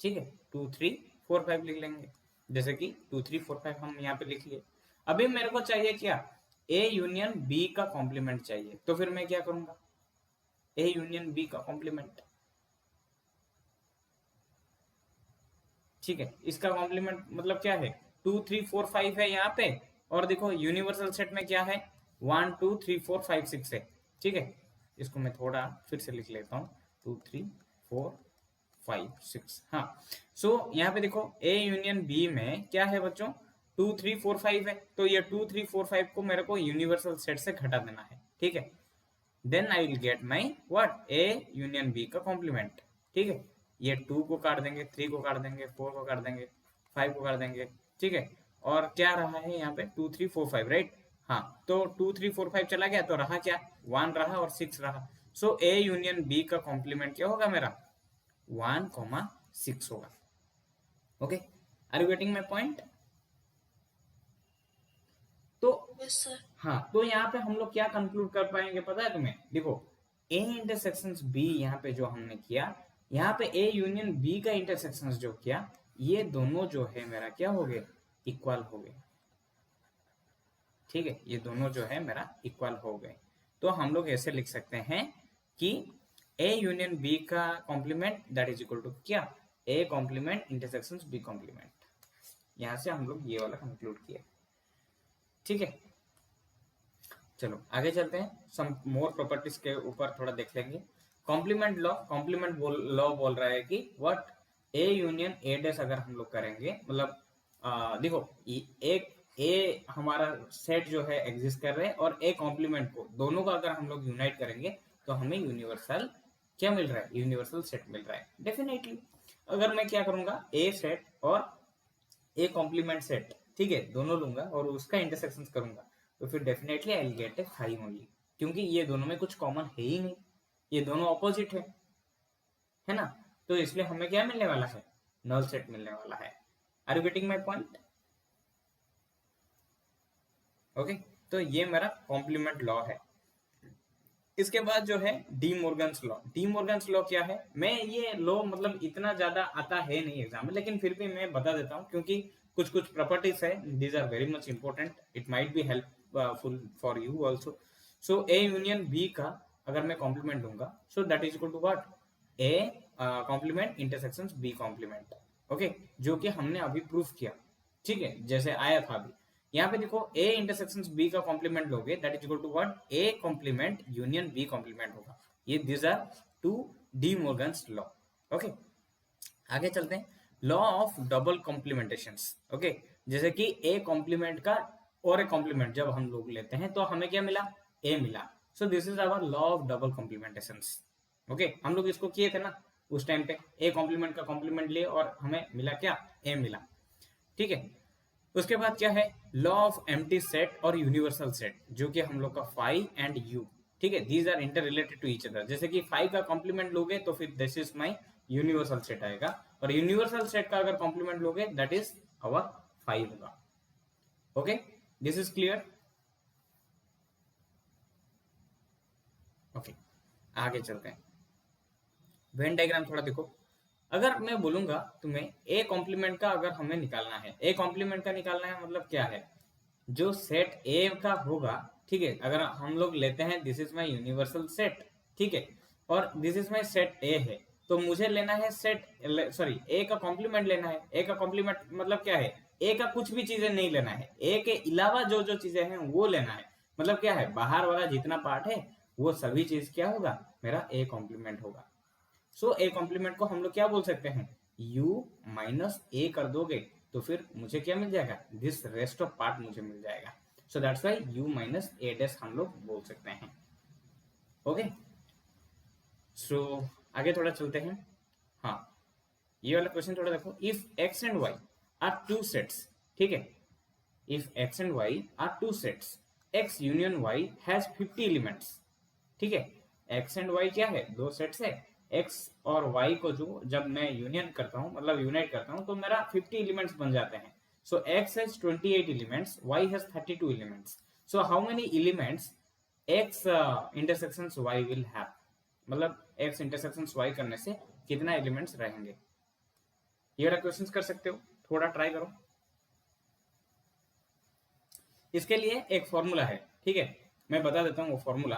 A: ठीक है, 2 3 4 5 लिख लेंगे, जैसे कि 2 3 4 5 हम यहाँ पे लिख लिए। अभी मेरे को चाहिए क्या, ए यूनियन बी का कॉम्प्लीमेंट चाहिए, तो फिर मैं क्या करूंगा, ए यूनियन बी का कॉम्प्लीमेंट। ठीक है, इसका कॉम्प्लीमेंट मतलब क्या है, 2 3 4 5 है यहाँ पे, और देखो यूनिवर्सल सेट में क्या है 1 2 3 4 5 6 है। ठीक है, इसको मैं थोड़ा फिर से लिख लेता हूँ, 2 3 4 5 6। हाँ, सो यहाँ पे देखो ए यूनियन बी में क्या है बच्चों, 2 3 4 5 है, तो ये 2 3 4 5 को मेरे को यूनिवर्सल सेट से घटा देना है। ठीक है, then I will get my what A union B का कॉम्प्लीमेंट। ठीक है, ये 2 को काट देंगे, 3 को काट देंगे, 4 को काट देंगे, 5 को काट देंगे। ठीक है, और क्या रहा है यहाँ पे 2 3 4 5 राइट। हाँ, तो 2 3 4 5 चला गया, तो रहा क्या 1 रहा और 6 रहा। सो ए यूनियन बी का कॉम्प्लीमेंट क्या होगा मेरा 1,6 होगा। Okay, are you getting my point. तो
B: यस सर।
A: हाँ, तो यहाँ पे हम लोग क्या कंक्लूड कर पाएंगे पता है तुम्हें, देखो ए इंटरसेक्शन बी यहाँ पे जो हमने किया, यहाँ पे ए यूनियन बी का इंटरसेक्शन जो किया, ये दोनों जो है मेरा क्या हो गए इक्वल हो गए। ठीक है, ये दोनों जो है मेरा इक्वल हो गए, तो हम लोग ऐसे लिख सकते हैं कि ए यूनियन बी का complement that is equal to क्या, A complement intersection B complement. यहाँ से हम लोग ये वाला कंक्लूड किया। ठीक है, चलो आगे चलते हैं, सम मोर प्रॉपर्टीज के ऊपर थोड़ा देख लेंगे। कॉम्प्लीमेंट लॉ, कॉम्प्लीमेंट लॉ बोल रहा है कि what A union A dash अगर हम लोग करेंगे, मतलब देखो एक ए हमारा सेट जो है एग्जिस्ट कर रहे हैं, और ए कॉम्प्लीमेंट को दोनों का अगर हम लोग यूनाइट करेंगे तो हमें यूनिवर्सल क्या मिल रहा है, यूनिवर्सल सेट मिल रहा है डेफिनेटली। अगर मैं क्या करूंगा ए सेट और ए कॉम्प्लीमेंट सेट, ठीक है, दोनों लूंगा और उसका इंटरसेक्शन करूंगा, तो फिर definitely I will gate A 5 only, क्योंकि ये दोनों में कुछ कॉमन है ही नहीं, ये दोनों ऑपोजिट है ना। तो इसलिए हमें क्या मिलने वाला है, नल सेट मिलने वाला है। Are you getting my point. Okay, तो ये मेरा कॉम्प्लीमेंट लॉ है। इसके बाद जो है D Morgan's law. D Morgan's law क्या है, मैं ये लॉ मतलब इतना ज्यादा आता है नहीं एग्जाम में, लेकिन फिर भी मैं बता देता हूँ, क्योंकि कुछ कुछ प्रॉपर्टीज है, these are very much important, it might be helpful for you also. So A union B का अगर मैं कॉम्प्लीमेंट दूंगा, so that is equal to what, A complement intersection B complement. Okay, जो कि हमने अभी प्रूफ किया। ठीक है, जैसे आया था अभी, यहाँ पे देखो ए इंटरसेक्शन बी का कॉम्प्लीमेंट लोगे that is equal to what, A complement union B complement होगा। ये this are two De Morgan's law. Okay, आगे चलते हैं, law of double complementations. Okay, जैसे कि ए कॉम्प्लीमेंट का और ए कॉम्प्लीमेंट जब हम लोग लेते हैं तो हमें क्या मिला, ए मिला। So this is our law of double complementations. Okay, हम लोग इसको किए थे ना उस टाइम पे, ए कॉम्प्लीमेंट का कॉम्प्लीमेंट लिए और हमें मिला क्या, ए मिला। ठीक है, उसके बाद क्या है, लॉ ऑफ एम्प्टी सेट और यूनिवर्सल सेट, जो कि हम लोग का फाई एंड यू। ठीक है, these are interrelated to each other. जैसे कि फाई का कॉम्प्लीमेंट लोगे तो फिर this is my universal set आएगा, और यूनिवर्सल सेट का अगर कॉम्प्लीमेंट लोगे दैट इज अवर फाई होगा। Okay, this is clear. Okay, आगे चलते हैं, वेन डायग्राम थोड़ा देखो। अगर मैं बोलूंगा तुम्हें ए कॉम्प्लीमेंट का अगर हमें निकालना है, ए कॉम्प्लीमेंट का निकालना है मतलब क्या है, जो सेट ए का होगा, ठीक है, अगर हम लोग लेते हैं this is my universal set, ठीक है, और दिस इज माई सेट ए है, तो मुझे लेना है सेट, सॉरी ए का कॉम्प्लीमेंट लेना है। ए का कॉम्प्लीमेंट मतलब क्या है, ए का कुछ भी चीजें नहीं लेना है, ए के अलावा जो जो चीजें हैं वो लेना है। मतलब क्या है, बाहर वाला जितना पार्ट है वो सभी चीज क्या होगा, मेरा ए कॉम्प्लीमेंट होगा। सो ए कॉम्प्लीमेंट को हम लोग क्या बोल सकते हैं, u माइनस ए कर दोगे तो फिर मुझे क्या मिल जाएगा, दिस रेस्ट ऑफ पार्ट मुझे मिल जाएगा। सो that's why u minus A dash हम लोग बोल सकते हैं। ओके, सो आगे थोड़ा चलते हैं। हाँ, ये वाला क्वेश्चन थोड़ा देखो, if X and Y are two sets, ठीक है, if X and Y are two sets, X union Y has 50 elements, ठीक है, एक्स एंड वाई क्या है, दो सेट्स है। एक्स और वाई को जो जब मैं यूनियन करता हूँ, मतलब यूनाइट करता हूँ, तो मेरा 50 एलिमेंट्स बन जाते हैं। So X has 28 elements, Y has 32 elements. So how many elements X intersections Y will have, मतलब एक्स इंटरसेक्शंस वाई करने से कितना एलिमेंट्स रहेंगे। ये वाला क्वेश्चंस कर सकते हो, थोड़ा ट्राई करो। इसके लिए एक फॉर्मूला है, ठीक है, मैं बता देता हूँ वो फॉर्मूला।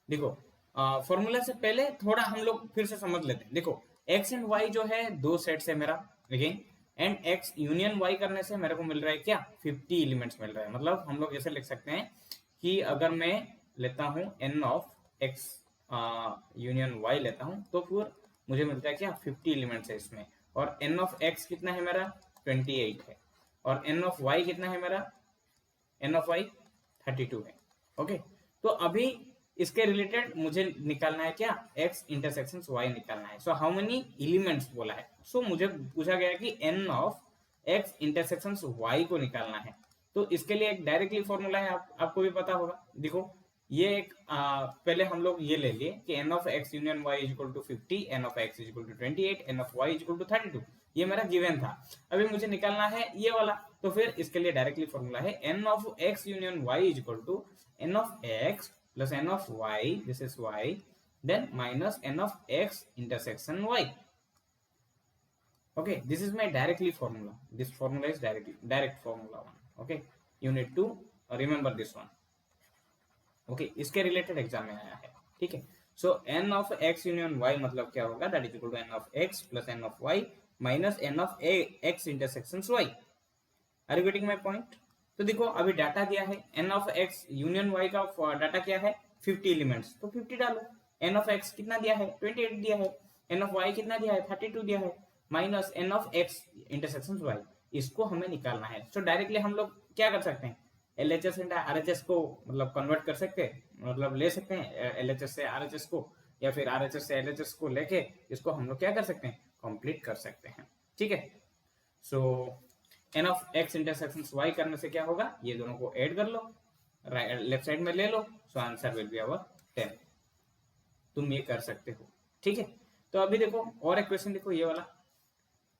A: देखो, फॉर्मूला से पहले थोड़ा हम लोग फिर से समझ लेते हैं। देखो, एक्स एंड वाई जो है दो सेट्स है मेरा, again, and X union Y करने से मेरे को मिल रहा है क्या, 50 एलिमेंट्स मिल रहा है। मतलब हम लोग ऐसे लिख सकते हैं कि अगर मैं लेता हूँ n of X union Y लेता हूँ, तो फिर मुझे मिलता है क्या, 50 एलिमेंट्स है इसमें। और एन ऑफ एक्स कितना है मेरा, 28 है। और एन ऑफ वाई कितना है मेरा, एन ऑफ वाई 32 है। ओके, तो अभी इसके रिलेटेड मुझे निकालना है क्या, एक्स इंटरसेक्शन वाई निकालना है। सो हाउ मेनी एलिमेंट्स बोला है, सो मुझे पूछा गया कि n of X intersection Y को निकालना है। तो इसके लिए एक डायरेक्टली फॉर्मूला है, आपको भी पता होगा। देखो, ये एक पहले हम लोग ये ले लिए कि n of X union Y is equal to 50, n of X is equal to 28, n of Y is equal to 32। ये मेरा गिवन था। अभी मुझे निकालना है ये वाला, तो फिर इसके लिए डायरेक्टली फॉर्मूला है N of X union Y is equal to N of X plus N of Y, this is Y, then minus N of X intersection Y. Okay, this is my directly formula. This formula is direct formula one. Okay, you need to remember this one. Okay, इसके related exam में आया है, ठीक है। So N of X union Y मतलब क्या होगा, that is equal to N of X plus N of Y minus N of X intersection Y. Are you getting my point? तो देखो, अभी डाटा दिया है, N of X union Y का data क्या है, 50 एलिमेंट्स, तो 50 डालो। एन ऑफ एक्स कितना दिया है, 28 दिया है। एन ऑफ वाई कितना दिया है, 32 दिया है, minus N of X intersection Y, इसको हमें निकालना है। तो डायरेक्टली हम लोग क्या कर सकते हैं, एलएचएस एंड आरएचएस को मतलब कन्वर्ट कर सकते हैं, मतलब ले सकते हैं एलएचएस से आरएचएस को, या फिर आरएचएस से एलएचएस को लेके इसको हम लोग क्या कर सकते हैं, कंप्लीट कर सकते हैं, ठीक है। So N of X intersection Y करने से क्या होगा, ये दोनों को ऐड कर लो, लेफ्ट साइड में ले लो, so answer will be our 10। तुम ये कर सकते हो, ठीक है। तो अभी देखो और एक क्वेश्चन देखो, ये वाला,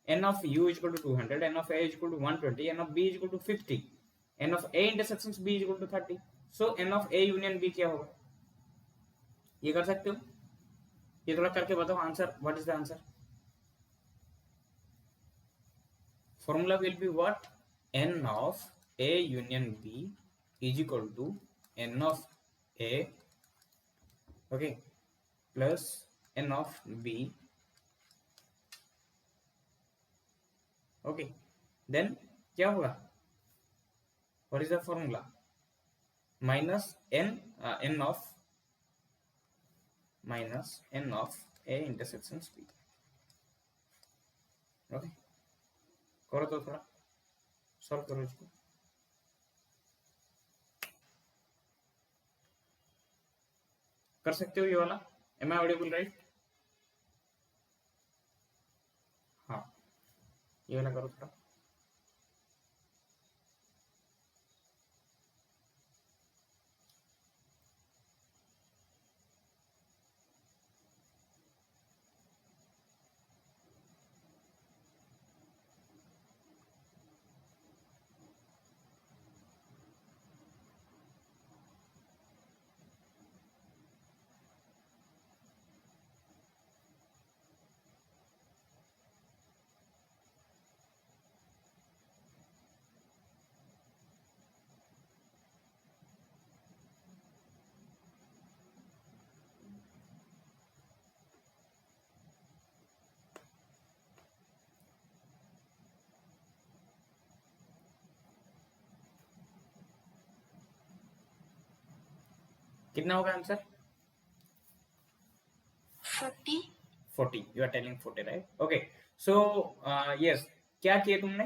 A: n of u is equal to 200, n of a is equal to 120, n of b is equal to 50, n of a intersections b is equal to 30. So n of a union b क्या होगा, ये कर सकते हो, ये थोड़ा करके बताओ answer, what is the answer. Formula will be what, n of a union b is equal to n of a, okay, plus n of b, okay, then क्या होगा, what is the formula, minus N of A intersection B. Okay, करो तो थोड़ा solve करो इसको। कर सकते हो ये वाला, एम आई ऑडिबल राइट? हाँ, ये वाला करो थोड़ा। कितना होगा answer, 40, you are telling 40 right? Okay, so yes, क्या किए तुमने,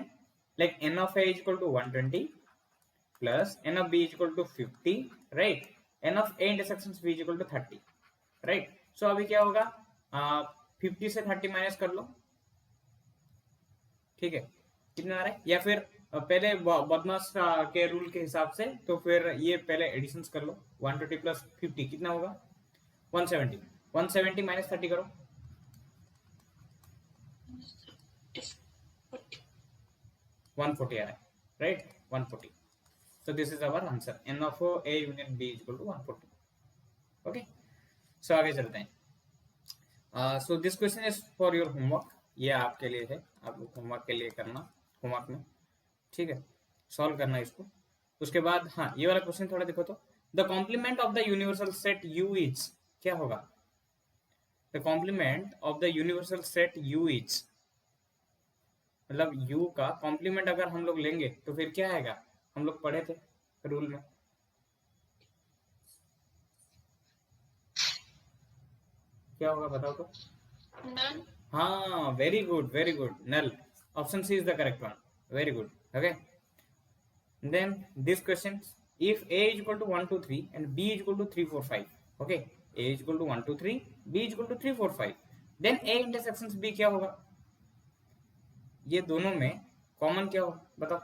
A: like N of A is equal to 120 plus N of B is equal to 50, right, N of A intersection B is equal to 30, right. So अभी क्या होगा, 50 से 30 minus कर लो, ठीक है, कितना आ रहा है, या फिर पहले बदमाश के रूल के हिसाब से, तो फिर ये पहले एडिशन कर लो, 120 प्लस 50 कितना होगा, 170 170 माइनस 30 करो, 140 आ रहा है, right, 140. So this is our answer. N of A union B is equal to 140. Okay. So आगे चलते हैं. So this question is for your homework. ये आपके लिए है, आप लोग होमवर्क के लिए करना, होमवर्क में, ठीक है, सॉल्व करना इसको. उसके बाद हाँ, ये वाला क्वेश्चन थोड़ा देखो तो. The complement of the universal set U is, क्या होगा? The complement of the universal set U is, मतलब U का कॉम्प्लीमेंट अगर हम लोग लेंगे तो फिर क्या आएगा? हम लोग पढ़े थे रूल में, क्या होगा बताओ तो.
B: नल.
A: हाँ, very good, very good, null. Option C is the correct one. Very good. Okay, then this question, if A is equal to 1 2 3 and B is equal to 3 4 5, okay, A is equal to 1 2 3, B is equal to 3 4 5, then A intersections B क्या होगा? ये दोनों में common क्या होगा बताओ.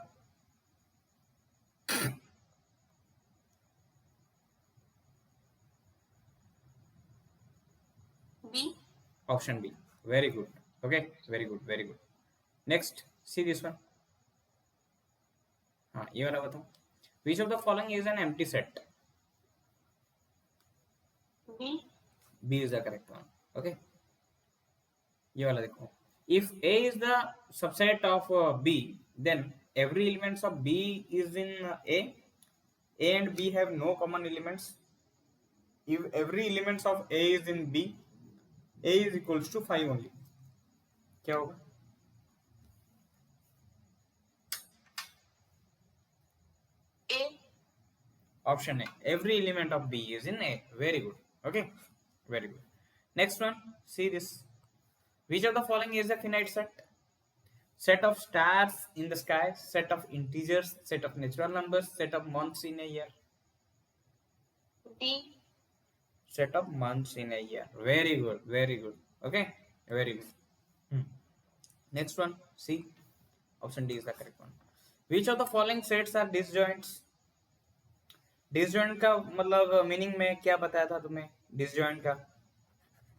B: B.
A: Option B. Very good. Okay, very good, very good. Next, see this one. हाँ, ये वाला बताओ. Which of the following is an empty set?
B: B.
A: B is the correct one. Okay. ये वाला देखो. If A is the subset of B, then every elements of B is in A. A and B have no common elements. If every elements of A is in B, A is equals to 5 only. क्या होगा?
B: A.
A: Option A. Every element of B is in A. Very good. Okay. Very good. Next one. See this. Which of the following is a finite set? Set of stars in the sky, set of integers, set of natural numbers, set of months in a year.
B: D.
A: Set of months in a year. Very good, very good. Okay, very good. Next one, see, option D is the correct one. Which of the following sets are disjoints? Disjoint का मतलब meaning में क्या बताया था तुम्हें disjoint का?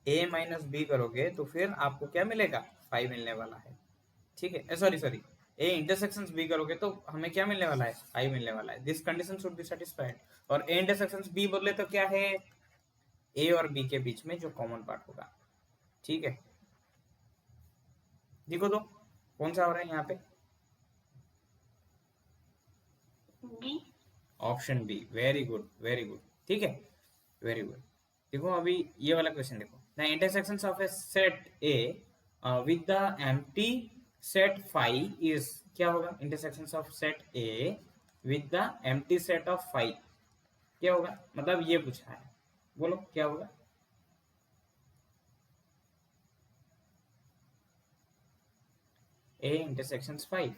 A: A minus B करोगे तो फिर आपको क्या मिलेगा? 5 मिलने वाला है, ठीक है. सॉरी, A इंटरसेक्शंस B करोगे तो हमें क्या मिलने वाला है? 5 मिलने वाला है. This condition should be satisfied. और A इंटरसेक्शंस B बोले तो क्या है? A और B के बीच में जो कॉमन पार्ट होगा, ठीक है. देखो तो कौन सा हो रहा है यहाँ पे?
B: B.
A: Option B. Very good, very good, ठीक है, वेरी गुड. देखो अभी ये वाला क्वेश्चन देखो. The intersections of a set A with the empty set phi is, क्या होगा? Intersections of set A with the empty set of phi क्या होगा? मतलब ये पूछा है, बोलो क्या होगा? A intersections 5.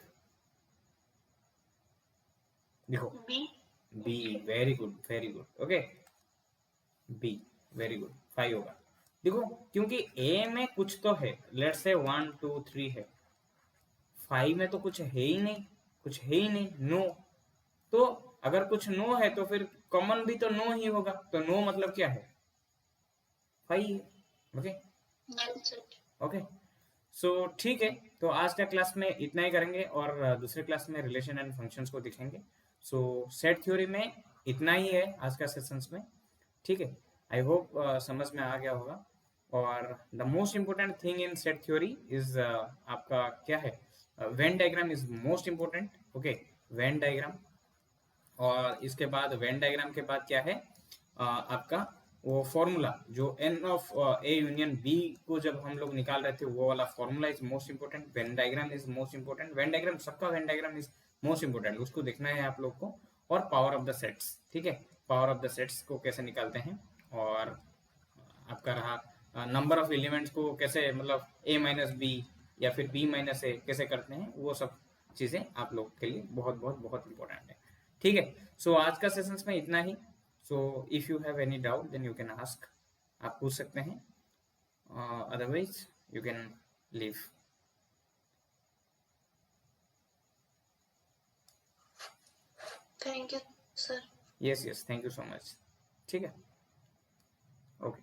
A: देखो
B: B.
A: B. Very good, very good. Okay, B. Very good, 5 होगा. देखो क्योंकि ए में कुछ तो है, लेट्स से 1 2 3 है, 5 में तो कुछ है ही नहीं, कुछ है ही नहीं, नो. तो अगर कुछ नो है तो फिर कॉमन भी तो नो ही होगा. तो नो मतलब क्या है? 5 है. Okay,
B: null set.
A: Okay. So ठीक है, तो आज का क्लास में इतना ही करेंगे और दूसरे क्लास में रिलेशन एंड फंक्शंस को दिखेंगे. सो सेट थ्योरी में इतना ही है आज का सेशंस में, ठीक है. आई होप समझ में आ गया होगा. और the most important thing in set theory is आपका क्या है? Venn diagram is most important. Okay, Venn diagram. और इसके बाद वेन डायग्राम के बाद क्या है? आपका वो फॉर्मूला जो N of A union B को जब हम लोग निकाल रहे थे, वो वाला formula is most important. Venn diagram is most important. Venn diagram, सबका Venn diagram is most important, उसको देखना है आप लोग को. और पावर ऑफ द सेट्स, ठीक है, पावर ऑफ द सेट्स को कैसे निकालते हैं. और आपका रहा नंबर ऑफ एलिमेंट्स को कैसे, मतलब ए माइनस बी या फिर बी माइनस ए कैसे करते हैं, वो सब चीज़ें आप लोग के लिए बहुत बहुत बहुत इंपॉर्टेंट है, ठीक है. सो आज का सेशंस में इतना ही. So if you have any doubt then you can ask, आप पूछ सकते हैं. Otherwise you can leave.
B: Thank you sir.
A: Yes, thank you so much. ठीक है, ओके.